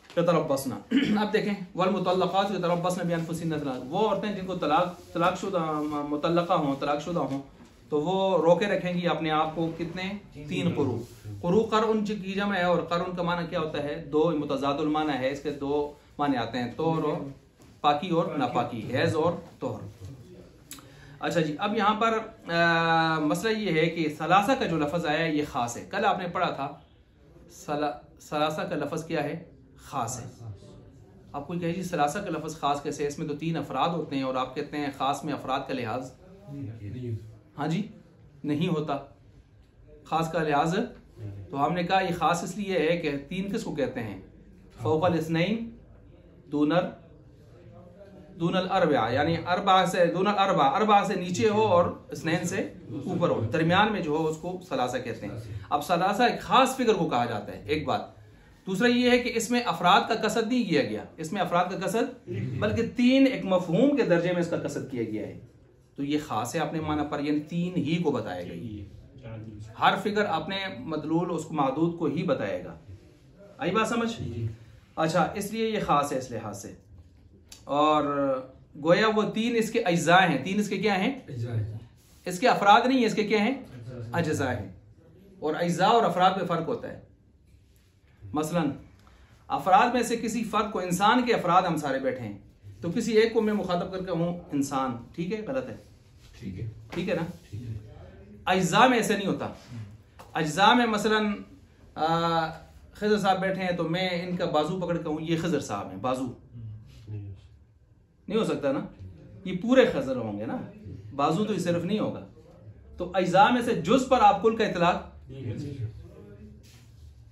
यतरब्बस्न, अब देखें, वल्मुतल्लक़ात यतरब्बस्न बिअन्फुसिहिन्न, वो औरतें जिनको तलाक़शुदा मुतल्लक़ा हों, तलाक़शुदा हों, तो वो रोके रखेंगी अपने आप को कितने? 3 क़ुरू। क़ुरू क़र्उन की जमा है, और क़र्उन का माना क्या होता है? 2 मुतज़ादुल माना है, इसके 2 माने आते हैं, तोहर और पाकी और नापाकी, हैज़ और तोहर। अच्छा जी, अब यहाँ पर मसला ये है कि सलासा का जो लफ्ज़ आया है ये ख़ास है। कल आपने पढ़ा था सलासा का लफ्ज़ क्या है? ख़ास है। आप कोई कहे जी सलासा का लफ्ज़ ख़ास कैसे? इसमें तो 3 अफराद होते हैं, और आप कहते हैं ख़ास में अफराद का लिहाज। हाँ जी, नहीं होता ख़ास का लिहाज। तो हमने कहा ये ख़ास इसलिए है कि 3 किसको कहते हैं? फ़ौक़ल इस्नैन, दूनल अरबा, यानी अरबा से दूनल अरबा, अरबा से नीचे हो और इस्नैन से ऊपर हो, दरमियान में जो हो उसको सलासा कहते हैं। अब सलासा एक खास फिगर को कहा जाता है, एक बात। दूसरा ये है कि इसमें अफराद का कसद नहीं किया गया, इसमें अफराद का कसद, बल्कि 3 एक मफहूम के दर्जे में इसका कसद किया गया है। तो ये खास है अपने माना पर, यानी 3 ही को बताया गया। हर फिगर अपने मदलूल उसको मादूद को ही बताएगा। आई बात समझ? अच्छा, इसलिए ये खास है इस लिहाज से। और गोया वो 3 इसके अज्जा हैं। 3 इसके क्या हैं? इसके अफराद नहीं है, इसके क्या हैं? अज्जा हैं। और अज्जा और अफराद में फ़र्क होता है। मसलन अफराद में से किसी फ़र्द को, इंसान के अफराद हम सारे बैठे हैं, तो किसी एक को मैं मुखातब करके हूँ इंसान, ठीक है? गलत है? ठीक है ना? अज्जा में ऐसे नहीं होता। अज्जा में मसलन खिज़र साहब बैठे हैं, तो मैं इनका बाजू पकड़ के हूँ ये खिज़र साहब हैं, बाजू नहीं हो सकता ना, ये पूरे खिज़र होंगे ना, बाजू तो सिर्फ नहीं होगा। तो अज्जा में से जुज़ पर आप कुल का इतलाक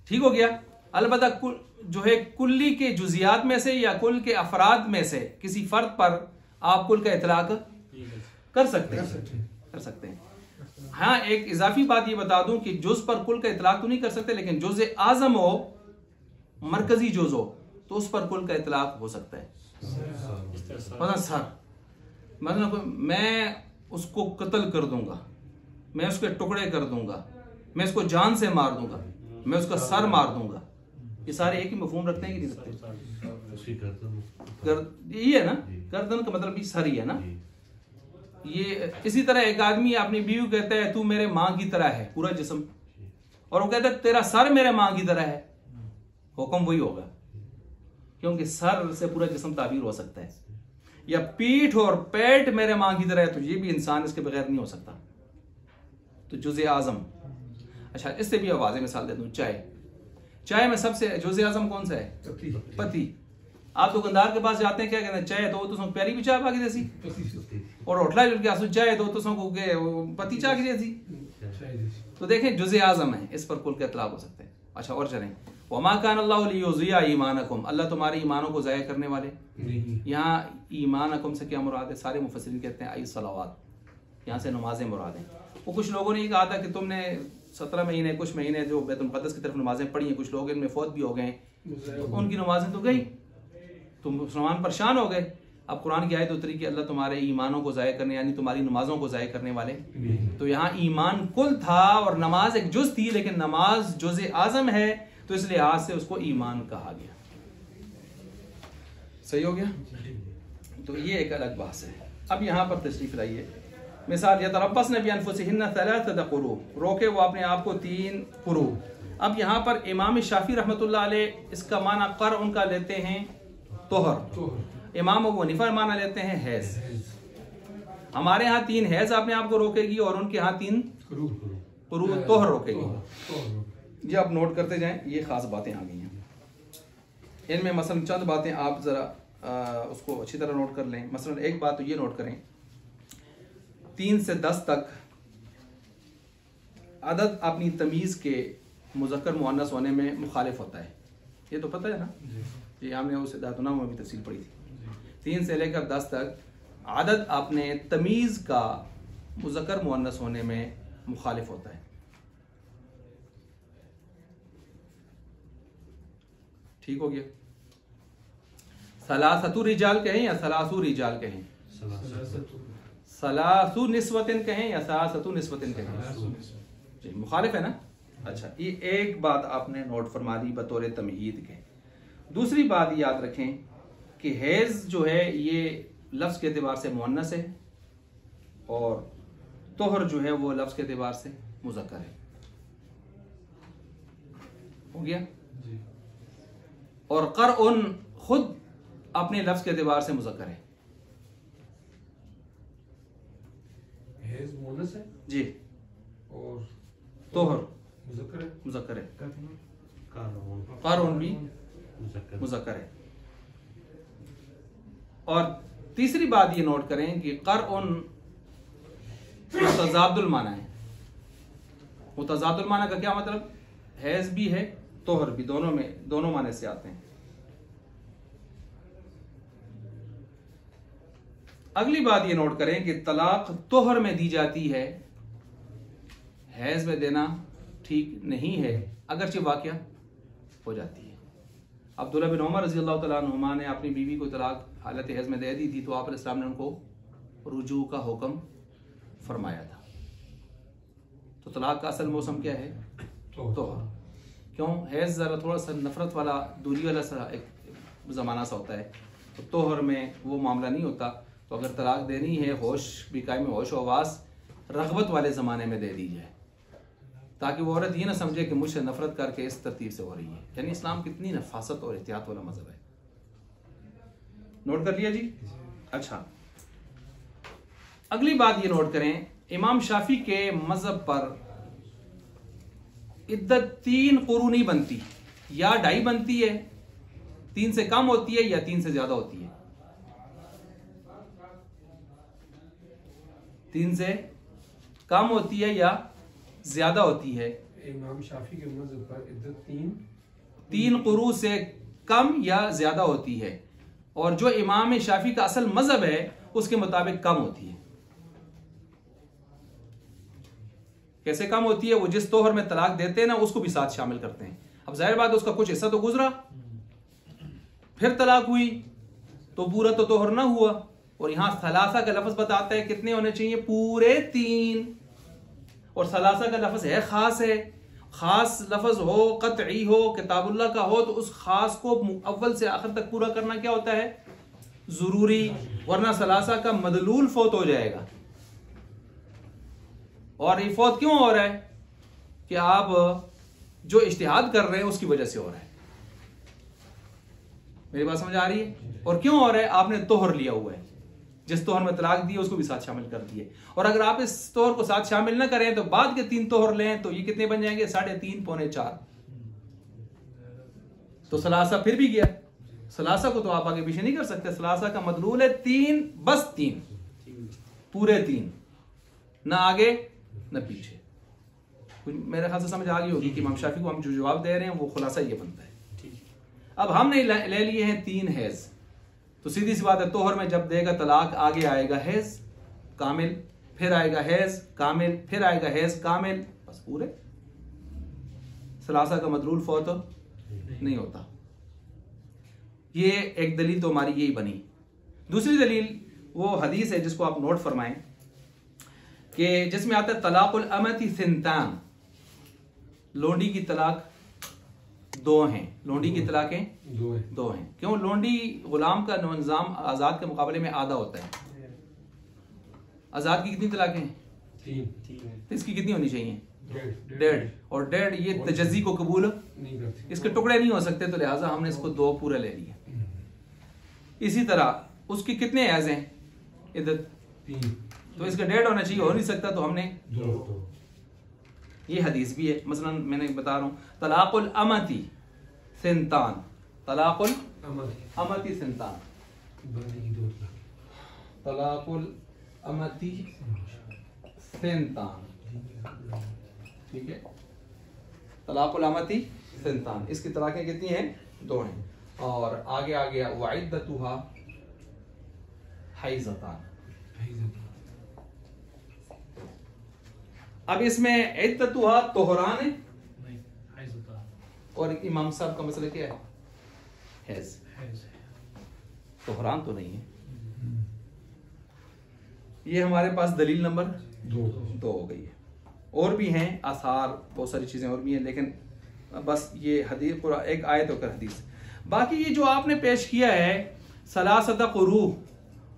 ठीक हो गया। अलबत्ता जो है कुल्ली के जुजियात में से या कुल के अफराद में से किसी फर्द पर आप कुल का इतलाक कर सकते हैं। हाँ, एक इजाफी बात ये बता दूं कि जुज पर कुल का इतलाक तो नहीं कर सकते, लेकिन जुज आजम हो, मरकजी जुज हो, तो उस पर कुल का इतलाक हो सकता है। मतलब मैं उसको कत्ल कर दूंगा, मैं उसके टुकड़े कर दूंगा, मैं उसको जान से मार दूंगा, मैं उसका सर मार दूंगा, ये सारे एक ही मफहूम रखते हैं कि नहीं रखते? ये है ना, गर्दन का मतलब भी सर ही है ना। ये इसी तरह एक आदमी अपनी बीवी को कहता है तू मेरे माँ की तरह है, पूरा जिस्म, और वो कहता है तेरा सर मेरे माँ की तरह है, हुक्म वही होगा, क्योंकि सर से पूरा जिस्म ताबीर हो सकता है। या पीठ और पेट मेरे माँ की तरह है, तो ये भी इंसान इसके बगैर नहीं हो सकता। तो जुज़े आज़म। अच्छा, इससे भी वाज़ेह मिसाल दे दूं, चाय में सबसे जुज़े आज़म कौन सा है? पत्ती। आप दुकानदार के पास जाते हैं, क्या कहते हैं? चाय दो तो सो प्यारी भी चाय बाकी जैसी, और होटला जो क्या चाय दो तो सो पत्ती चाय की जैसी। तो देखें जुज़े आज़म है, इस पर कुल का इतलाक हो सकते हैं। अच्छा, और चलें, वमा कान अल्लाहु लियुज़िया ईमानकुम, अल्लाह तुम्हारे ईमानों को ज़ाया करने वाले। यहाँ ईमानकुम से क्या मुराद है? सारे मुफस्सिरीन कहते हैं आई सलावात, यहाँ से नमाजें मुराद हैं। वो कुछ लोगों ने कहा था कि तुमने 17 महीने कुछ महीने जो बैतुल मुक़द्दस की तरफ नमाजें पढ़ी हैं, कुछ लोग इनमें फौत भी हो गए, तो उनकी नमाजें तो गई, तुम मुसलमान परेशान हो गए। अब कुरान की आयत उतरी कि अल्लाह तुम्हारे ईमानों को ज़ाया करने, यानी तुम्हारी नमाजों को ज़ाया करने वाले। तो यहाँ ईमान कुल था और नमाज एक जुज़ थी, लेकिन नमाज जुज़े आज़म है, तो इस लिहाज से उसको ईमान कहा गया। सही हो गया? तो ये एक अलग बात है। अब यहाँ पर तशरीफ लाइए। मिसाल यतरब्बस्न बिअन्फुसिहिन्न थलाथत क़ुरू, रोके वो अपने आप को 3 क़ुरू। अब यहाँ पर इमाम शाफी रहमतुल्लाह अलैह इसका माना कर उनका लेते हैं तोहर, इमाम अबू हनीफा माना लेते हैं हैज़। हमारे यहाँ 3 हैज़ अपने आप को रोकेगी और उनके यहाँ 3 क़ुरू तोहर रोकेगी। ये आप नोट करते जाएं, ये खास बातें आ गई हैं इनमें। मसलन चंद बातें आप ज़रा उसको अच्छी तरह नोट कर लें। मसलन एक बात तो ये नोट करें, 3 से 10 तक अदद अपनी तमीज़ के मुज़क्कर मुअन्नस होने में मुखालिफ होता है, ये तो पता है ना, ये हमने उस दातुना में भी तफसील पढ़ी थी। 3 से लेकर 10 तक आदद आपने तमीज़ का मुज़क्कर मुअन्नस होने में मुखालिफ होता है। ठीक हो गया। सलासतु रिजाल कहें या सलासु रिजाल कहें, सलासु निस्वतिन कहें या सलासतु निस्वतिन कहें, जी मुखालिफ है ना। अच्छा, ये एक बात आपने नोट फरमा ली बतौर तमहीद के। दूसरी बात याद रखें कि हैज़ जो है ये लफ्ज़ के एतबार से मुअन्नस है और तोहर जो है वो लफ्ज़ के एतबार से मुज़क्कर है। हो गया। और क़रउन खुद अपने लफ्ज़ के एतबार से मुज़क्कर है। हैज़ मुअन्नस है जी, और तोहर मुज़क्कर है। क़रउन भी मुज़क्कर है। और तीसरी बात ये नोट करें कि क़रउन मुतज़ादुल माना है। मुतज़ादुल माना का क्या मतलब, हैज़ भी है तोहर भी, दोनों माने से आते हैं। अगली बात ये नोट करें कि तलाक तोहर में दी जाती है, हैज़ में देना ठीक नहीं है, अगरचे वाक़या हो जाती है। अब्दुल्ला बिन उमर रज़ी अल्लाह तआला अन्हुमा ने अपनी बीवी को तलाक हालत हैज़ में दे दी थी, तो आप अलैहिस्सलाम ने उनको रुजू का हुक्म फरमाया था। तो तलाक का असल मौसम क्या है, तोहर। क्यों, हैज़ ज़रा थोड़ा सा नफरत वाला, दूरी वाला सा एक ज़माना सा होता है, तो तोहर में वो मामला नहीं होता। तो अगर तलाक देनी है, होश भी कायम, होश आवास रग़बत वाले ज़माने में दे दी जाए, ताकि वो औरत ये ना समझे कि मुझसे नफरत करके इस तरतीब से हो रही है। यानी इस्लाम कितनी नफासत और एहतियात वाला मज़हब है। नोट कर लिया जी। अच्छा, अगली बात ये नोट करें, इमाम शाफी के मज़हब पर इद्दत 3 कुरूनी बनती, या 2.5 बनती है, 3 से कम होती है, या 3 से ज्यादा होती है। 3 से कम होती है या ज्यादा होती है। इमाम शाफी के मज़हब पर इद्दत 3 कुरू से कम या ज्यादा होती है, और जो इमाम शाफी का असल मज़हब है उसके मुताबिक कम होती है। कैसे कम होती है, वो जिस तोहर में तलाक देते हैं ना, उसको भी साथ शामिल करते हैं। अब जाहिर बात है उसका कुछ हिस्सा तो गुजरा, फिर तलाक हुई तो पूरा तो तोहर ना हुआ। और यहां सलासा का लफ्ज बताता है कितने होने चाहिए, पूरे 3। और सलासा का लफ्ज है खास है, खास लफ्ज हो, कतई हो, किताबुल्लाह का हो, तो उस खास को अव्वल से आखिर तक पूरा करना क्या होता है, जरूरी, वरना सलासा का मदलूल फौत हो जाएगा। और ये फौत क्यों हो रहा है कि आप जो इज्तिहाद कर रहे हैं उसकी वजह से हो रहा है। मेरी बात समझ आ रही है। और क्यों हो रहा है, आपने तोहर लिया हुआ है, जिस तोहर में तलाक दी उसको भी साथ शामिल कर दिए। और अगर आप इस तोहर को साथ शामिल ना करें तो बाद के 3 तोहर लें तो ये कितने बन जाएंगे, 3.5 पौने 4। तो सलासा फिर भी गया। सलासा को तो आप आगे पीछे नहीं कर सकते। सलासा का मदलूल है 3, बस 3, पूरे 3, ना आगे न पीछे। मेरे ख्याल से समझ आ गई होगी कि इमाम शाफी को हम जो जवाब दे रहे हैं वो खुलासा ये बनता है। अब हमने ले लिए हैं 3 हैज, तो सीधी सी बात है, तोहर में जब देगा तलाक आगे आएगा हैज कामिल, फिर आएगा हैज कामिल, फिर आएगा हैज कामिल, बस पूरे। सलासा का मदलूल फौत नहीं होता। ये एक दलील तो हमारी यही बनी। दूसरी दलील वो हदीस है जिसको आप नोट फरमाएं कि जिसमें आता है तलाकुल अमती सिंतान, लोंडी की तलाक 2 हैं। लोंडी की तलाकें 2 हैं। क्यों, लोंडी गुलाम का निज़ाम आज़ाद के मुकाबले में आधा होता है। आज़ाद की कितनी तलाकें हैं, 3। तो इसकी कितनी होनी चाहिए, 1.5। और 1.5 ये तजज़ी को कबूल नहीं करती, इसके टुकड़े नहीं हो सकते, तो लिहाजा हमने इसको 2 पूरा ले लिया। इसी तरह उसकी कितने हैज हैं, इद्दत 3, तो इसका 1.5 होना चाहिए, हो नहीं सकता, तो हमने 2। ये हदीस भी है। मसलन मैंने बता रहा हूँ, तलाकुल अमती सिंतान, तलाकुल अमती सिंतान, तलाकुल अमती सिंतान, ठीक है। तलाकुल अमती सिंतान, इसकी तलाक़ें कितनी हैं? 2 हैं। और आगे आ गया वइद्दतुहा हैज़तान। अब इसमें इद्दतुहा तोहरान है और इमाम साहब का मसला क्या है? हैज़। तोहरान तो नहीं है। ये हमारे पास दलील नंबर 2 हो गई है। और भी हैं आसार, बहुत सारी चीज़ें और भी हैं, लेकिन बस ये हदीस पूरा एक आयत होकर हदीस। बाकी ये जो आपने पेश किया है सलासत कुरू,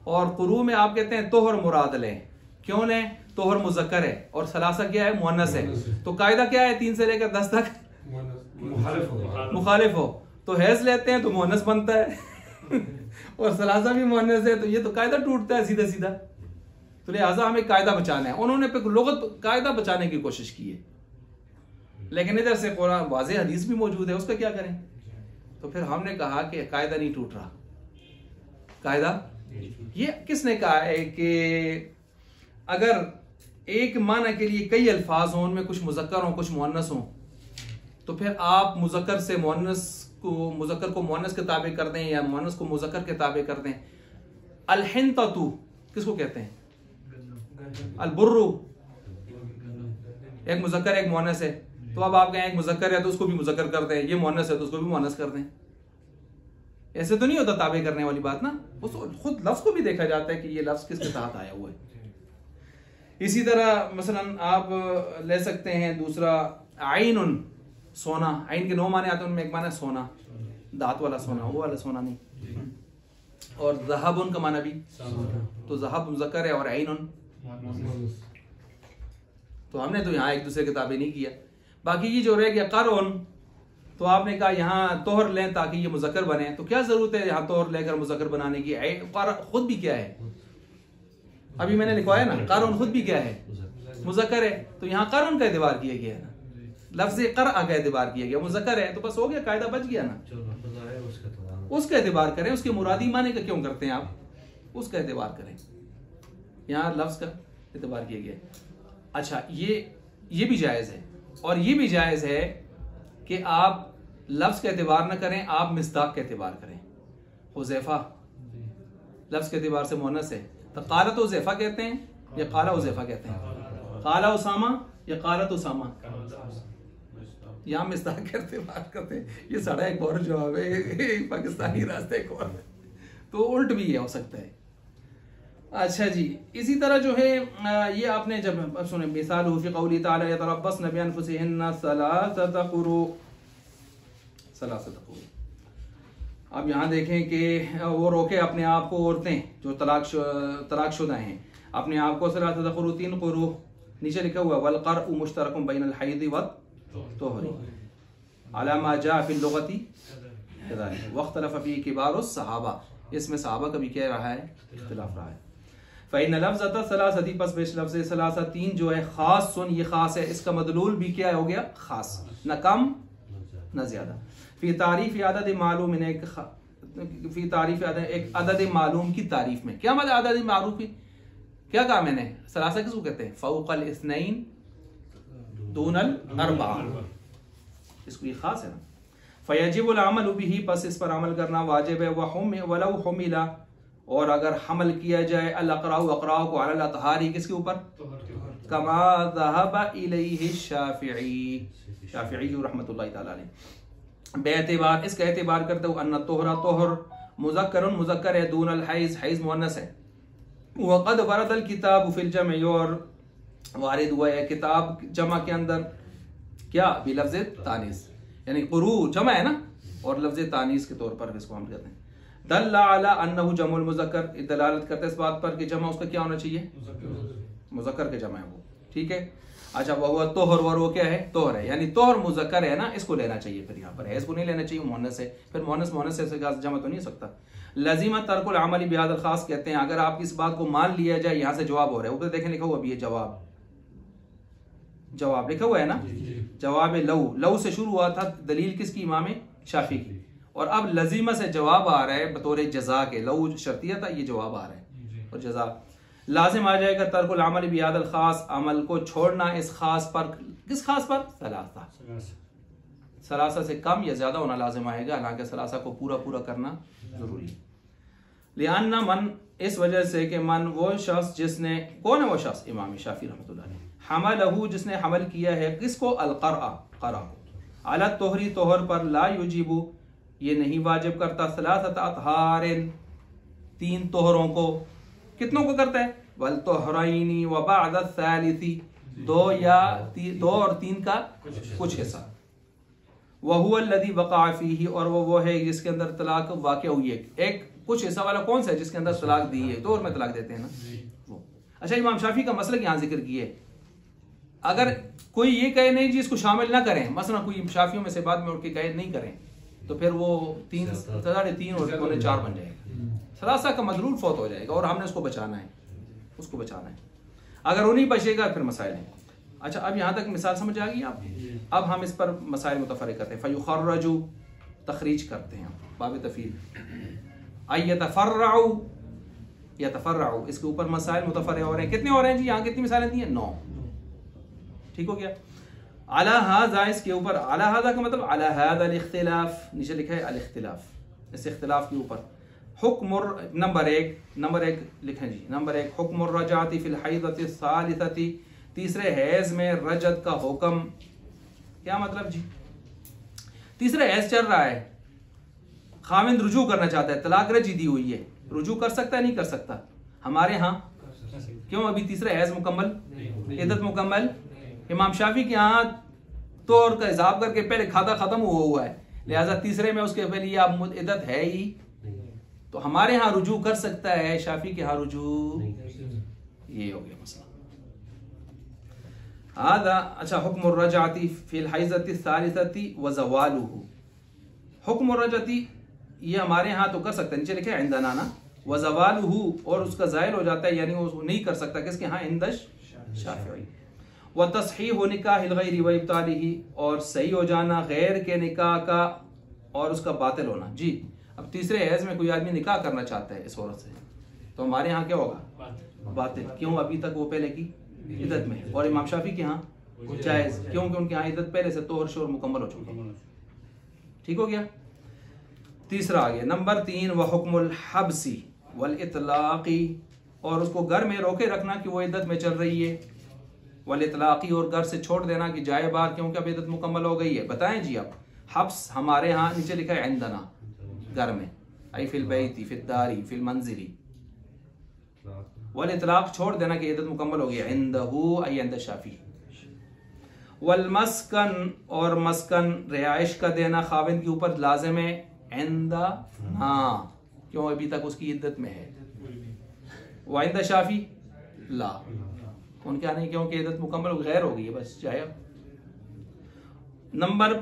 और कुरू में आप कहते हैं तोहर मुराद लें, क्यों लें? तोहर मुज़क्कर है और सलासा क्या है? मुअन्नस है। तो कायदा क्या है? 3 से लेकर 10 तक मुखालिफ हो, तो हैज़ लेते हैं तो मुअन्नस बनता है और सलासा भी मुअन्नस है, तो ये तो कायदा टूटता है सीधा सीधा। तो लिहाजा हमें कायदा बचाना है। उन्होंने लुगत कायदा बचाने की कोशिश की है, लेकिन इधर से कुरान वाज़ेह हदीस भी मौजूद है, उसका क्या करें? तो फिर हमने कहा कि कायदा नहीं टूट रहा। कायदा ये किसने कहा है कि अगर एक माना के लिए कई अल्फाज हों, उनमें कुछ मुज़क्कर हों कुछ मुअन्नस हों, तो फिर आप मुज़क्कर से मुज़क्कर को मुअन्नस के ताबे कर दें या मुअन्नस को मुज़क्कर के ताबे कर दें। अल-हिंततु किसको कहते हैं? अल-बुर्रु, एक मुज़क्कर एक मुअन्नस है, तो अब आप कहें एक मुज़क्कर है तो उसको भी मुज़क्कर कर दें, ये मुअन्नस है तो उसको भी मुअन्नस कर दें। ऐसे तो नहीं होता ताबे करने वाली बात ना, उस खुद लफ्ज़ को भी देखा जाता है कि ये लफ्ज़ किसके तहत आया हुआ है। इसी तरह मसलन आप ले सकते हैं दूसरा आइनुन, सोना। आइन के 9 माने आते हैं, उनमें एक माना सोना, दांत वाला सोना, वो वाला सोना नहीं। और ज़हाबुन का माना भी, तो ज़हाब मुज़क्कर है और आइनुन, तो हमने तो यहाँ एक दूसरे के ताबे नहीं किया। बाकी ये जो रह गया क़रउन, तो आपने कहा यहाँ तोहर लें ताकि ये मुज़क्कर बने, तो क्या जरूरत है यहाँ तोहर लेकर मुज़क्कर बनाने की? खुद भी क्या है? अभी मैंने लिखवाया ना, क़रउन खुद भी क्या है? मुज़क्कर है, तो यहाँ क़रउन का एतबार किया गया है ना, लफ्ज़ क़रअ का एतबार किया गया, मुज़क्कर है तो बस हो गया, कायदा बच गया ना। उसका एतबार करें, उसके मुरादी माने का क्यों करते हैं आप? उसका एतबार करें, यहाँ लफ्ज़ का एतबार किया गया। अच्छा, ये भी जायज़ है, और ये भी जायज़ है कि आप लफ्ज़ का एतबार न करें, आप मिस्दाक का एतबार करें। हुज़ैफा लफ्ज़ के एतबार से मुअन्नस है, तो क़ालत हुज़ैफा कहते हैं या क़ाला हुज़ैफा कहते हैं? क़ाला उसामा या क़ालत उसामा? यहाँ मिस्दाक का एतबार करते हैं। ये सारा एक और जवाब है, पाकिस्तानी रास्ते एक और, तो उल्ट भी ये हो सकता है। अच्छा जी, इसी तरह जो है ये आपने जब अब सुने मिसाल फी क़ौली तआला यतरब्बस्न बिअन्फुसिहिन्ना सलासत क़ुरू। अब यहाँ देखें कि वो रोके अपने आप को, औरतें जो तलाकशुदा हैं, अपने आप को सलासत क़ुरू 3 क़ुरू, नीचे लिखा हुआ वल क़रअु मुश्तरकुन बैनल हैज़ वत तोहरी अला मा जा फ़िल लुग़ती कज़ालिक वख्तलफ़ फ़ीही किबारुस सहाबा। इसमें सहाबा का भी क्या रहा है? इख्तिलाफ रहा है। फ़इन लफ़्ज़त सलासती, पस बेश लफ्ज़ सलासा 3 जो है ख़ास सुन, ये ख़ास है, इसका मदलूल भी क्या हो गया? ख़ास, न कम न ज़्यादा। फ़ी तारीफ़ अदद मालूम, फ़ी तारीफ़ एक अदद मालूम की तारीफ़ में। क्या मतलब अदद मालूम की? क्या कहा मैंने? सलासा किसको कहते हैं? फ़ौक़ल इस्नैन दूनल अर्बआ, इसको ये ख़ास है ना। फ़यजिबुल अमलु बिही, पस इस पर अमल करना वाजिब है। वलौ हुमिला, और अगर हमल किया जाए अल-अक़राउ अक़राउ को अला तहारी, किसके ऊपर? कमा ज़हबा इलैहि शाफ़िई, शाफ़िई रहमतुल्लाहि तआला अलैह। बेअतिबार, इसका एतबार करते हुए अन्ना तोहरा तोहर मुज़क्करुन मुज़क्कर है, दूनल हैज़ हैज़ मुअन्नस है। वक़द वरदल किताब फ़िल जम, और वारिद हुआ है किताब जमा के अंदर क्या? बिलफ्ज़ तानीस, यानी क़ुरू जमा है ना, और लफ्ज़ तानीस के तौर पर इसको हम कहते हैं। दल्ला अला अन्नहु जमुल मुज़क्कर, दलालत करते इस बात पर कि जमा उसका क्या होना चाहिए? मुज़क्कर के जमा है वो, ठीक है। अच्छा, वह तोहर, और वो क्या है? तोहर है, यानी तोहर मुज़क्कर है ना, इसको लेना चाहिए। फिर यहाँ पर है, इसको नहीं लेना चाहिए, मुअन्नस है, फिर मुअन्नस से जमा तो नहीं हो सकता। लज़िमा तर्कुल अमली बिहाज़ल ख़ास कहते हैं, अगर आप इस बात को मान लिया जाए, यहाँ से जवाब हो रहा है, ऊपर देखें लिखा हुआ अभी ये जवाब लिखा हुआ है ना, जवाब लऊ से शुरू हुआ था, दलील किसकी? इमाम शाफी की, और अब लजीमा से जवाब आ रहा है बतौर जजा के। लऊ शर्तिया था, ये जवाब आ रहा है और जजा लाजिम आ जाएगा। तर्कुल अमल बियादल खास, अमल को छोड़ना इस खास पर। किस खास पर? सलासा, सलासा से कम या ज़्यादा होना लाजिम आएगा, हालांकि सलासा को पूरा पूरा करना ज़रूरी है। लियान्ना मन, इस वजह से कि मन वो शख्स जिसने, कौन है वो शख्स, इमाम शाफी रहमतुल्लाह अलैह, हमलहू जिसने हमल किया है किसको, अलक़रा, क़रा को, अला तोहरी तोहर पर, ला युजीबु ये नहीं वाजिब करता, सलासत अतहारिन 3 तोहरों को, कितनों को करता है, वल तोहरैनी व बअद अस-सालिसी 2 या 2 और 3 का कुछ हिस्सा, वहुवा अल्लज़ी वक़अ फ़ीही और वो है जिसके अंदर तलाक वाक़या हुई है। एक कुछ हिस्सा वाला कौन सा है जिसके अंदर तलाक दी है, 2 में तलाक देते हैं ना वो। अच्छा, इमाम शाफी का मसला यहाँ जिक्र किए, अगर कोई ये कहे नहीं जी इसको शामिल ना करें, मसलन कोई शाफियों में से बाद में उठ के कहे नहीं करें, तो फिर वो 3 3.5 और 4 बन जाएगा, सलासा का मजरूर फौत हो जाएगा और हमने उसको बचाना है, उसको बचाना है। अगर वो नहीं बचेगा फिर मसाइल हैं। अच्छा, अब यहाँ तक मिसाल समझ आ गई आप। अब हम इस पर मसाइल मुतफर्रिक करते हैं। फ़युख़र्रजु तखरीज करते हैं बाब तफ़ील, अयतफ़र्रउ यतफ़र्रउ, इसके ऊपर मसाइल मुतफर्रिक हो रहे हैं। कितने हो रहे हैं जी, यहाँ कितनी मिसालें दी हैं, 9। ठीक हो गया। अला हाज़ा, इसके ऊपर, अला हाज़ा का मतलब अला हाज़ल इख्तिलाफ, नीचे लिखा है अल इख्तिलाफ, इस इख्तिलाफ के ऊपर। हुक्म नंबर 1 लिखें जी, नंबर 1 हुक्म रजाती फिल हैज़ति सालिसती, तीसरे हैज़ में रजत का हुक्म। क्या मतलब जी, तीसरा हैज़ चल रहा है, खाविंद रुजू करना चाहता है, तलाक रजी दी हुई है, रुजू कर सकता है नहीं कर सकता, हमारे यहाँ क्यों अभी तीसरा हैज़ मुकम्मल, इद्दत मुकम्मल। इमाम शाफी के यहाँ तो और का हिसाब करके पहले खाता खत्म हुआ है, लिहाजा तीसरे में उसके पहले अब इद्दत है ही, तो हमारे यहाँ रुजू कर सकता है, शाफी के यहाँ रुजू, ये हो गया मसला। आधा, अच्छा, हुक्म रजाती फिल हैज़ति सालिसती व ज़वालुहु, हुक्म रजाती ये हमारे यहाँ तो कर सकता है, नीचे लिखे इंदना ना, व ज़वालुहु और उसका ज़ायल हो जाता है, यानी वो नहीं कर सकता, किसके यहाँ, इंदश शाफिई। व तस्हीह निकाहिल गैरि व इब्तालिही, और सही हो जाना गैर के निकाह का और उसका बातिल होना। जी, अब तीसरे हैज़ में कोई आदमी निकाह करना चाहता है इस औरत से, तो हमारे यहाँ क्या होगा, बातिल। क्यों, अभी तक वो पहले की इद्दत में है, और इमाम शाफी के यहाँ जायज़, क्योंकि उनके यहाँ इद्दत पहले से तोहर शोर मुकम्मल हो चुकी है। ठीक हो गया। तीसरा आ गया नंबर 3, व हुक्मुल हब्सी वल इतलाक़ी, और उसको घर में रोके रखना कि वो इद्दत में चल रही है, वल इतलाक़ी और घर से छोड़ देना कि जाए बाहर, क्योंकि अब इद्दत मुकम्मल हो गई है। बताएं जी, अब हब्स हमारे यहाँ नीचे लिखा है इंदना, घर में, आई फिल बैती फिल दारी फिल मंजिली, वल इतलाक़ छोड़ देना कि इद्दत मुकम्मल हो गया, इंदहू आई इंद शाफी। वल मस्कन, और मस्कन रिहाइश का देना खाविंद के ऊपर लाजिम है, इंदा ना, क्यों अभी तक उसकी इद्दत में है। व इंद शाफी ला, उनके यहाँ नहीं, क्योंकि इद्दत मुकम्मल गैर हो गई है, बस चाहे। नंबर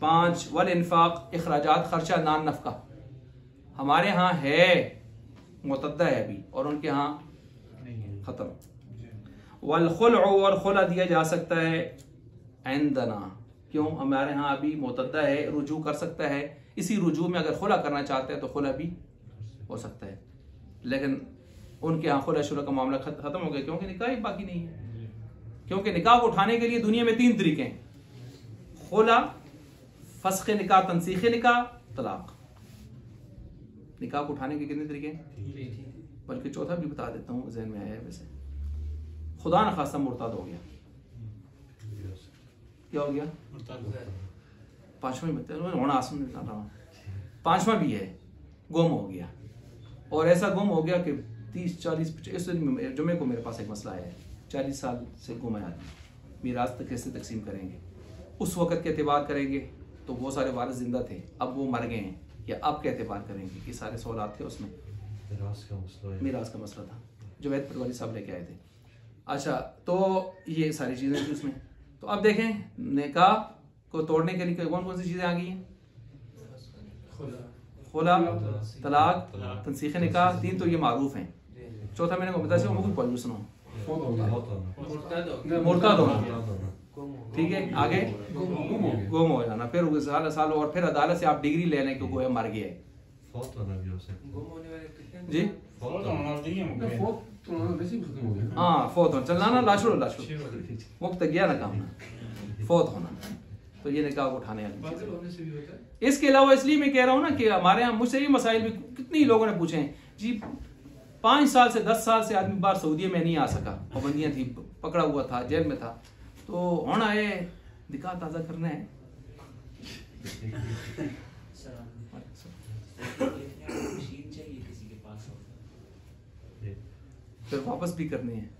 5 वल इन्फाक इखराजात खर्चा नान नफका, हमारे यहाँ है मुतद्दा है अभी, और उनके यहाँ खत्म। वल खुल, और खुला दिया जा सकता है इंदना, क्यों, हमारे यहाँ अभी मुतद्दा है, रुजू कर सकता है, इसी रुजू में अगर खुला करना चाहते हैं तो खुला भी हो सकता है, लेकिन उनके यहाँ खुला शुरा का मामला खत्म हो गया, क्योंकि निकाह ही बाकी नहीं है। क्योंकि निकाह को उठाने के लिए दुनिया में 3 तरीके हैं, खुला, फस्ख निकाह, तनसीख निकाह, तलाक। निकाह को उठाने के कितने तरीके हैं, बल्कि चौथा भी बता देता हूँ, जहन में आया है वैसे। खुदा न खास्ता मुर्ताद हो गया, क्या हो गया, 5वां होना आसम, 5वां भी है, गुम हो गया, और ऐसा गुम हो गया कि 30-40, इस जुमे को मेरे पास एक मसला है, 40 साल से गुम है आदमी, मीरास तक कैसे तकसीम करेंगे, उस वक़्त के एतबार करेंगे तो वो सारे वारिस जिंदा थे, अब वो मर गए हैं, या अब के एतबार करेंगे, ये सारे सवालात थे उसमें, मीरास का मसला था जो वैद पटवारी साहब लेके आए थे। अच्छा, तो ये सारी चीज़ें थी उसमें। तो अब देखें निकाह को तोड़ने के लिए कौन कौन सी चीज़ें आ गई हैं, खुला, तलाक, तनसीख निकाह, 3 तो ये मारूफ हैं, चौथा मैंने को बताया वो पढ़ सुनो, मुर्ताद होना, ठीक है, आगे गुम हो जाना, फिर साल और फिर अदालत से आप डिग्री ले लें कि गोया मर गया है जी, हाँ, फौत होना, चलना ना, लाशो वक्त गया ना काम ना, फौत होना, तो ये निकाह को उठाने वाली पागल होने से भी होता है। इसके अलावा इसलिए मैं कह रहा हूँ ना कि हमारे यहाँ मुझसे ये मसाइल भी कितनी लोगों ने पूछे हैं जी, 5 साल से 10 साल से आदमी बाहर सऊदी में नहीं आ सका, पाबंदियाँ थी, पकड़ा हुआ था, जेल में था, तो होना है निकाह ताज़ा करना है। फिर वापस भी करनी है।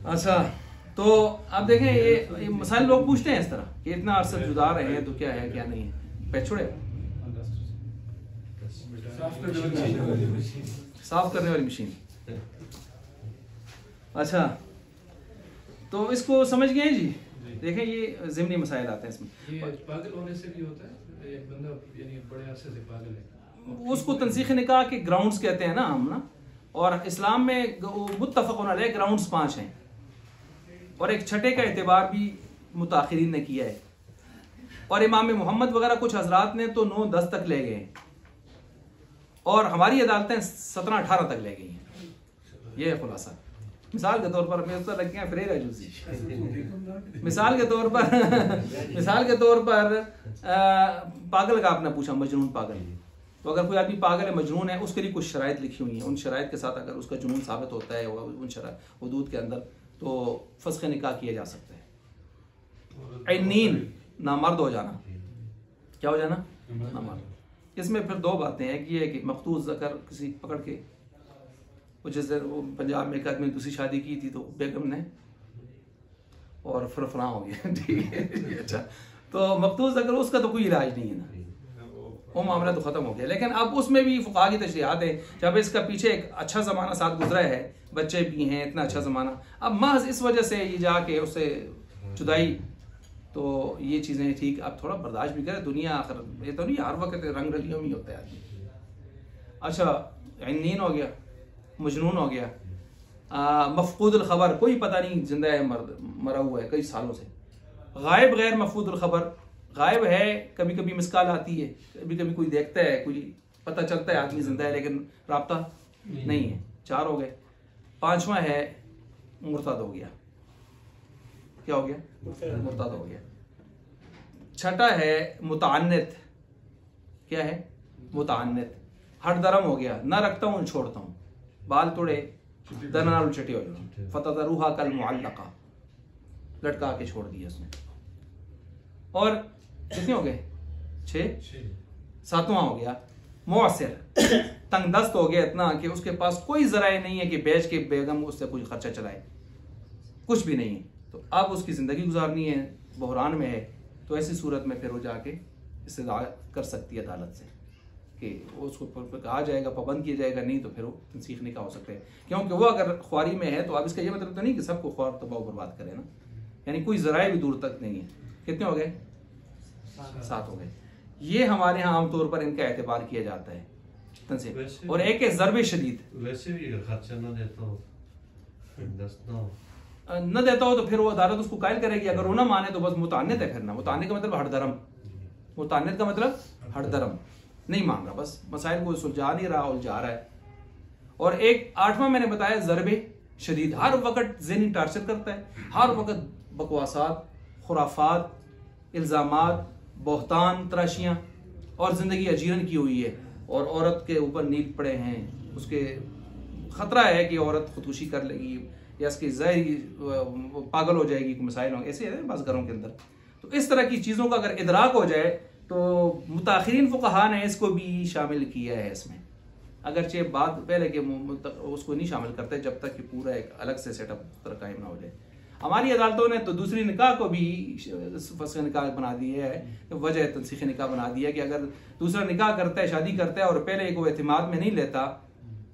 अच्छा, तो आप देखें ये मसाइल लोग पूछते हैं इस तरह कि इतना अरसा जुदा रहे हैं तो क्या है क्या नहीं है। पैछुड़े साफ करने वाली मशीन। अच्छा, तो इसको समझ गए जी। देखें ये ज़िमनी मसाइल आते हैं इसमें। ये पागल होने से भी होता है, एक बंदा यानी बड़े अरसे से पागल है, उसको तंसीख निकाह के ग्राउंड्स कहते हैं ना हम ना, और इस्लाम में मुत्तफ़क़ुन अलैह ग्राउंड्स 5 हैं, और एक छठे का एतबार भी मुताखिरीन ने किया है, और इमाम मोहम्मद वगैरह कुछ हजरात ने तो 9-10 तक ले गए, और हमारी अदालतें 17-18 तक ले गई हैं। ये है खुलासा। मिसाल के तौर पर मेरे तो लग गया फ्रेर है जूसी। मिसाल के तौर पर पागल का आपने पूछा, मजनून पागल, तो अगर कोई आदमी पागल है, मजनून है, उसके लिए कुछ शराइत लिखी हुई हैं। उन शराइत के साथ अगर उसका जुनून साबित होता है उन हुदूद के अंदर, तो फस्ख़ निकाह किया जा सकता है। ऐनीन नामर्द हो जाना, क्या हो जाना? नामर्द। इसमें फिर 2 बातें हैं कि ये कि मखतूस ज़कर किसी पकड़ के, जैसे पंजाब में एक आदमी दूसरी शादी की थी तो बेगम ने, और फिर फलां हो गया, ठीक है। अच्छा, तो मखतूस ज़कर उसका तो कोई इलाज नहीं है ना, वो मामला तो ख़त्म हो गया। लेकिन अब उसमें भी फ़ुक़हा की तशरीहात है, जब इसका पीछे एक अच्छा ज़माना साथ गुजरा है, बच्चे भी हैं, इतना अच्छा ज़माना, अब महज इस वजह से ये जाके उससे जुदाई, तो ये चीज़ें ठीक, अब थोड़ा बर्दाश्त भी करे दुनिया। आखिर ये तो नहीं हर वक्त रंग रलियों में ही होता है आदमी। अच्छा, ऐनीन हो गया, मजनून हो गया, मफकूदुल खबर, कोई पता नहीं जिंदा है मरा हुआ है कई सालों से। गायब गैर मफकूदुल खबर, गायब है, कभी कभी मिसकाल आती है, कभी कभी कोई देखता है, कोई पता चलता है आदमी जिंदा है लेकिन राब्ता नहीं है। 4 हो गए। 5वां है मुर्तद हो गया। क्या हो गया? मुर्तद हो गया। 6ठा है मुतान्नित। क्या है? मुतान्नित। हट दरम हो गया, ना रखता हूँ छोड़ता हूँ, बाल तोड़े दरनाल चटी हो जाए, फतदरूहा कल मुअल्लका, लटका के छोड़ दिया उसने। और कितने हो गए? 6। 7वां हो गया मुअस्सिर, तंगदस्त हो गया इतना कि उसके पास कोई जराए नहीं है कि बेच के बेगम उससे कुछ खर्चा चलाए, कुछ भी नहीं है, तो अब उसकी ज़िंदगी गुजारनी है, बहरान में है, तो ऐसी सूरत में फिर वो जाके इस्तिदा कर सकती है अदालत से कि उसको कहा जाएगा, पाबंद किया जाएगा, नहीं तो फिर वो तंसीख निकाह हो सकते हैं। क्योंकि वो अगर ख्वारी में है तो अब इसका ये मतलब तो नहीं कि सबको ख्वार तबाह बर्बाद करे ना, यानी कोई ज़राए भी दूर तक नहीं है। कितने हो गए? 7 हो गए। ये हमारे यहाँ आमतौर पर इनका एतबार किया जाता है तंसीख। और एक है ज़रबे शदीद, वैसे भी अगर खर्चा न देता हो तो फिर वो अदालत उसको कायल करेगी। अगर वो ना माने तो बस मुतान्नित है। फिर ना, मुतान्नित का मतलब हड़दरम, मुतान्नित का मतलब हड़दरम, नहीं मान रहा, बस मसाइल को सुलझा नहीं रहा, उलझा रहा है। और एक 8वां मैंने बताया ज़रबे शदीद, हर वक्त ज़हनी टार्चर करता है, हर वक्त बकवासात, खुराफात, इल्ज़ामात, बहतान तराशियाँ, और ज़िंदगी अजीरन की हुई है, और औरत के ऊपर नील पड़े हैं, उसके ख़तरा है कि औरत खुदकुशी कर लेगी या इसकी ज़ाहिरी पागल हो जाएगी, मसाइल होंगे, ऐसे है बस घरों के अंदर। तो इस तरह की चीज़ों का अगर इदराक हो जाए तो मुताखिरीन फुक़हा ने इसको भी शामिल किया है इसमें, अगरचे बात पहले के उसको नहीं शामिल करते जब तक कि पूरा एक अलग से सेटअप तरह कायम ना हो जाए। हमारी अदालतों ने तो दूसरी निकाह को भी फस्ख़ निकाह बना दी है, वजह तंसीख़ निकाह बना दी है कि अगर दूसरा निकाह करता है, शादी करता है, और पहले को एतमाद में नहीं लेता,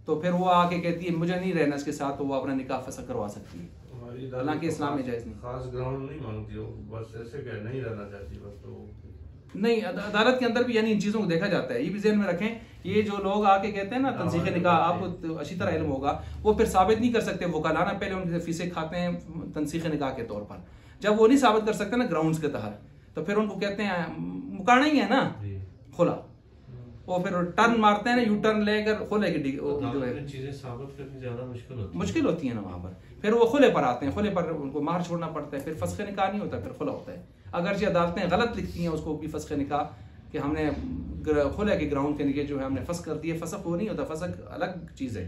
तो फिर वो आके कहती है मुझे नहीं रहना इसके साथ, तो वो अपना निकाह फसख करवा सकती है। हालांकि इस्लाम में जायज़ नहीं, खास ग्राउंड नहीं मांगती हो, बस ऐसे कह नहीं रहना चाहती बस, तो नहीं। अदालत के अंदर भी यानी इन चीज़ों को देखा जाता है। ये भी ज़हन में रखें, ये जो लोग आके कहते हैं ना तंसीख़ निकाह, आपको तो अच्छी तरह इल्म होगा, वो फिर साबित नहीं कर सकते। वो कलाना पहले उनसे फीसें खाते हैं तंसीख़ निकाह के तौर पर, जब वो नहीं साबित कर सकते ना ग्राउंड्स के तहत, तो फिर उनको कहते हैं मुकाना ही है ना, खुला। वो फिर टर्न मारते हैं ना, यू टर्न लेकर खुले की चीजें साबित करनी ज्यादा मुश्किल होती है ना वहाँ पर। फिर वो खुले पर आते हैं, खुले पर उनको मार छोड़ना पड़ता है, फिर फस्ख़ निकाह नहीं होता, फिर खुला होता है। अगरचे अदालतें गलत लिखती हैं उसको भी फस्ख़ निकाह कि हमने खुले के ग्राउंड के नीचे जो है हमने फस्ख कर दिया। फस्ख वो नहीं होता, फस्ख अलग चीज़ है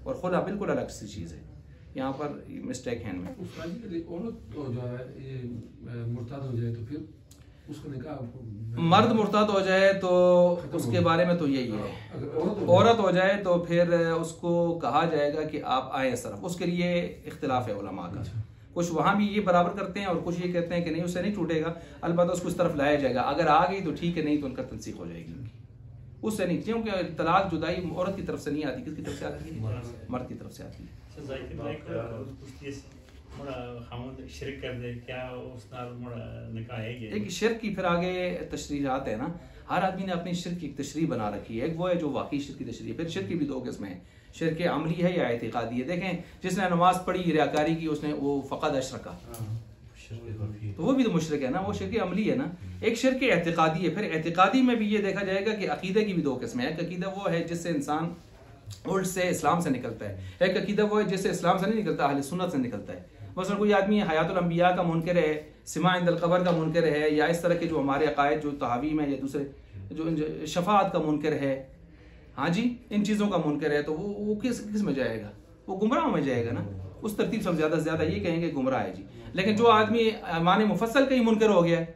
और खुला बिल्कुल अलग सी चीज़ है। यहाँ पर मिस्टेक है इनमें। मुर्ताद हो जाए तो फिर उसको निकाह, मर्द मुर्ताद हो जाए तो उसके बारे में तो यही है, औरत हो जाए तो फिर उसको कहा जाएगा कि आप आए इस तरफ। उसके लिए इख्तिलाफ है उलमा का, कुछ वहाँ भी ये बराबर करते हैं और कुछ ये कहते हैं कि नहीं उससे नहीं टूटेगा, अलबत्ता उसको इस तरफ लाया जाएगा। अगर आ गई तो ठीक है, नहीं तो उनका तनसीख हो जाएगी उससे नहीं, क्योंकि तलाक जुदाई औरत की तरफ से नहीं आती, किसकी तरफ से आती है? मर्द की तरफ से आती है। एक शिर्क की फिर आगे तशरीहात है ना, हर आदमी ने अपनी शिर्क की एक तशरीह बना रखी है। एक वो है जो वाकई शिर्क की तशरीह है, फिर शिर्क की भी दो किस्में हैं, शिर्क अमली है या एतिकादी है। देखें जिसने नमाज पढ़ी रियाकारी की उसने वो फ़क़द अशरका, तो वो भी तो मुशरिक है ना, वो शिर्क अमली है ना। एक शिर्क एतिकादी है, फिर एतिकादी में भी ये देखा जाएगा कि अकीदे की भी दो किस्में हैं। एक अकीदा वो है जिससे इंसान उल्ट से इस्लाम से निकलता है, एक अकीदा वो है जिससे इस्लाम से नहीं निकलता, अहले सुन्नत से निकलता है। मसलन कोई आदमी हयातुल अंबिया का मुनकर है, सिमा इंदल कबर का मुनकर है, या इस तरह के जो हमारे अकायद जो तहावी में या दूसरे जो शफाअत का मुनकर है, हाँ जी, इन चीज़ों का मुनकर है, तो वो किस में जाएगा? वो गुमराह में जाएगा ना। उस तरतीब से हम ज़्यादा से ज़्यादा ये कहेंगे गुमराह है जी। लेकिन जो आदमी ईमान मुफस्सल का ही मुनकर हो गया है,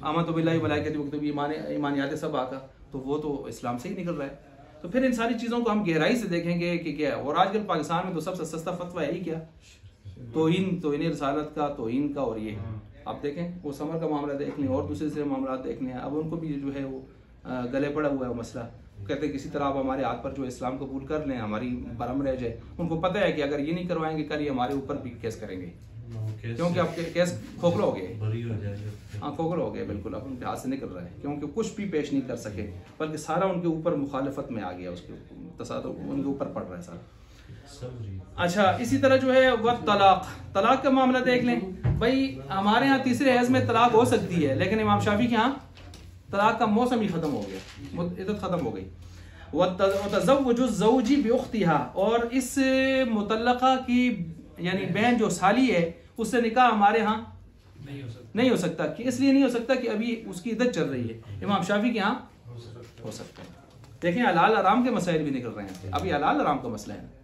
आमनतु बिल्लाहि व मलाइकतिही व कुतुबिही, ईमानियात सब आका, तो वो तो इस्लाम से ही निकल रहा है। तो फिर इन सारी चीज़ों को हम गहराई से देखेंगे कि क्या है। और आजकल पाकिस्तान में तो सबसे सस्ता फतवा है ही क्या, तोहीन रसालत का, तोहीन का। और ये आप देखें वो समर का मामला देख लें और दूसरे से मामला देख लें, अब उनको भी जो है वो गले पड़ा हुआ है वो मसला। कहते हैं किसी तरह आप हमारे हाथ पर जो इस्लाम कबूल कर लें, हमारी बरम रह जाए। उनको पता है कि अगर ये नहीं करवाएंगे कल ये हमारे ऊपर भी केस करेंगे, क्योंकि अब केस खोखला हो गए, हाँ खोखला हो गए बिल्कुल, अब उनके हाथ से निकल रहा है, क्योंकि कुछ भी पेश नहीं कर सके, बल्कि सारा उनके ऊपर मुखालफत में आ गया, उसके तसादुर उनके ऊपर पड़ रहा है सारा। अच्छा, इसी तरह जो है वह तलाक का मामला देख लें। भाई हमारे यहाँ तीसरे हैज में तलाक हो सकती है, लेकिन इमाम शाफी के यहाँ तलाक का मौसम ही खत्म हो गया, इद्दत खत्म हो गई। वतज़व्वुजु ज़ौजी बिउख्तिहा, और इस मुतल्लका की यानी बहन जो साली है उससे निकाह हमारे यहाँ नहीं हो सकता। कि इसलिए नहीं हो सकता कि अभी उसकी इद्दत चल रही है। इमाम शाफी के यहाँ हो सकता है। देखें हलाल हराम के मसाइल भी निकल रहे हैं, अभी हलाल हराम का मसला है।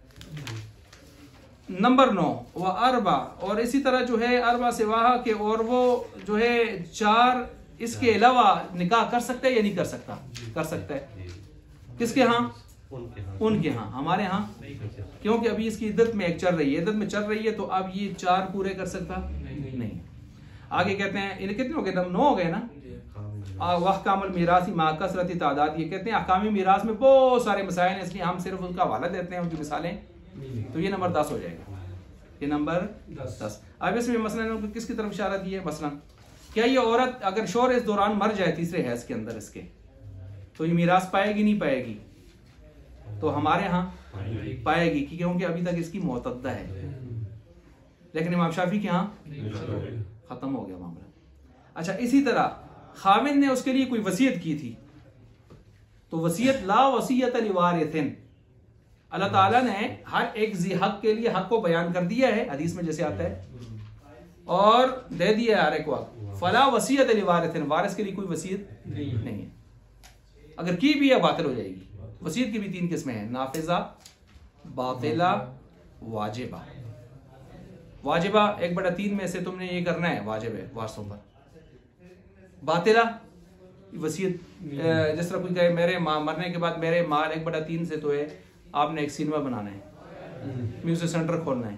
नंबर 9 वह अरबा, और इसी तरह जो है अरबा सिवाहा के और वो जो है 4 इसके अलावा निकाह कर सकता है या नहीं कर सकता? कर सकता है। किसके यहाँ? उनके यहाँ। हमारे यहाँ क्योंकि अभी इसकी इद्दत में एक चल रही है, इद्दत में चल रही है, तो अब ये 4 पूरे कर सकता नहीं। आगे कहते हैं इन्हें कितने हो गए? 9 हो गए ना। वह कामल मीरासी माकसरती तादाद, ये कहते हैं अहकामी मीरास में बहुत सारे मसाइल हैं, इसलिए हम सिर्फ उनका हवाला देते हैं, उनकी मिसालें। तो ये नंबर 10 हो जाएगा, ये नंबर 10। अब इसमें मसलन किसकी तरफ इशारा दिया है? मसलन क्या ये औरत अगर शौहर इस दौरान मर जाए तीसरे हैज के अंदर इसके, तो ये मीरास पाएगी नहीं पाएगी? तो हमारे यहाँ पाएगी, क्योंकि अभी तक इसकी मुअतद्दा है। लेकिन इमाम शाफी के यहाँ खत्म हो गया मामला। अच्छा, इसी तरह खामिन ने उसके लिए कोई वसीयत की थी, तो वसीयत ला वसीयत लिवारिथिन, अल्लाह ताला ने हर एक ज़ी हक के लिए हक को बयान कर दिया है, हदीस में जैसे आता है, और दे दिया हर एक वक्त। फला वसीयत लिवारिथिन, वारिस के लिए कोई वसीयत नहीं है। अगर की भी है बातिल हो जाएगी। वसीयत की भी 3 किस्में हैं, नाफिजा, बातिला, वाजिबा। वाजिबा 1/3 में से तुमने ये करना है, वाजिब है वारसों पर। बातिला वसीयत, जिस तरह कोई कहे मेरे मरने के बाद मेरे माल 1/3 से तो है, आपने एक सिनेमा बनाना है, म्यूजिक सेंटर खोलना है,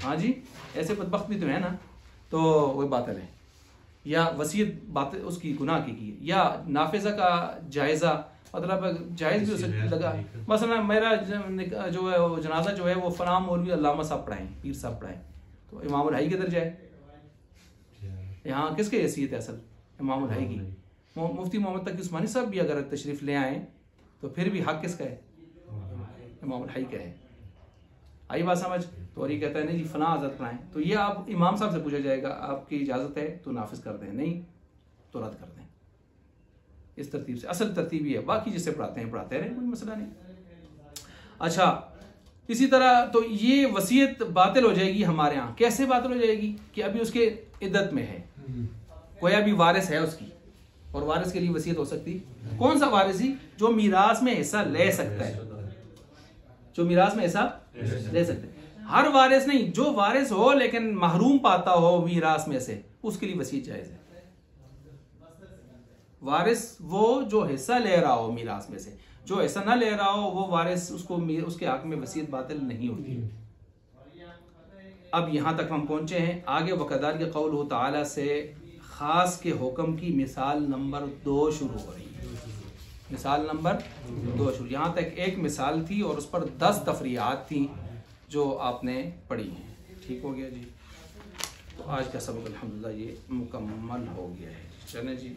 हाँ जी, ऐसे बदबख्त भी तो है ना, तो वही बातिल है। या वसीयत बात उसकी गुनाह की, या नाफिजा का जायज़ा, मतलब जायज़ भी हो सकती लगा, मसलन मेरा जो है वो जनाजा जो है वो फलां मौलवी अल्लामा साहब पढ़ाएं, पीर साहब पढ़ाएं, तो इमामुल हई के दर्जा है। यहाँ किसके हैसियत है असल? इमामुल हई की। मुफ्ती मोहम्मद तकी उस्मानी साहब भी अगर तशरीफ़ ले आए तो फिर भी हक किसका है? इमामुल हई का है। आई बात समझ? तो और ये कहता है नहीं जी फलां हज़रत पढ़ाएं, तो ये आप इमाम साहब से पूछा जाएगा, आपकी इजाज़त है तो नाफिज कर दें, नहीं तो रद्द कर दें। इस तरतीब से, असल तरतीब ये है, बाकी जिससे पढ़ाते हैं पढ़ाते रहे, कोई मसला नहीं। अच्छा, इसी तरह तो ये वसीयत बातिल हो जाएगी हमारे यहाँ। कैसे बातिल हो जाएगी कि अभी उसके इद्दत में है, कोई अभी वारिस है उसकी, और वारिस के लिए वसीयत हो सकती, कौन सा वारिसी? जो मीरास में हिस्सा ले सकता है, जो मीरास में हिस्सा ले सकते हैं। हर वारिस नहीं, जो वारिस हो लेकिन महरूम पाता हो मीरास में से, उसके लिए वसीयत जायज है। वारिस वो जो हिस्सा ले रहा हो मीरास में से, जो हिस्सा ना ले रहा हो वो वारिस, उसको उसके हक में वसीयत बातिल नहीं होती। अब यहां तक हम पहुंचे हैं। आगे वक़दार के कौल ताला से खास के हुक्म की मिसाल नंबर 2 शुरू हो रही है। मिसाल नंबर 2 शुरू, यहाँ तक एक मिसाल थी और उस पर 10 तफरीआत थी जो आपने पढ़ी हैं। ठीक हो गया जी। तो आज का सबक अल्हम्दुलिल्लाह ये मुकम्मल हो गया है। चलें जी।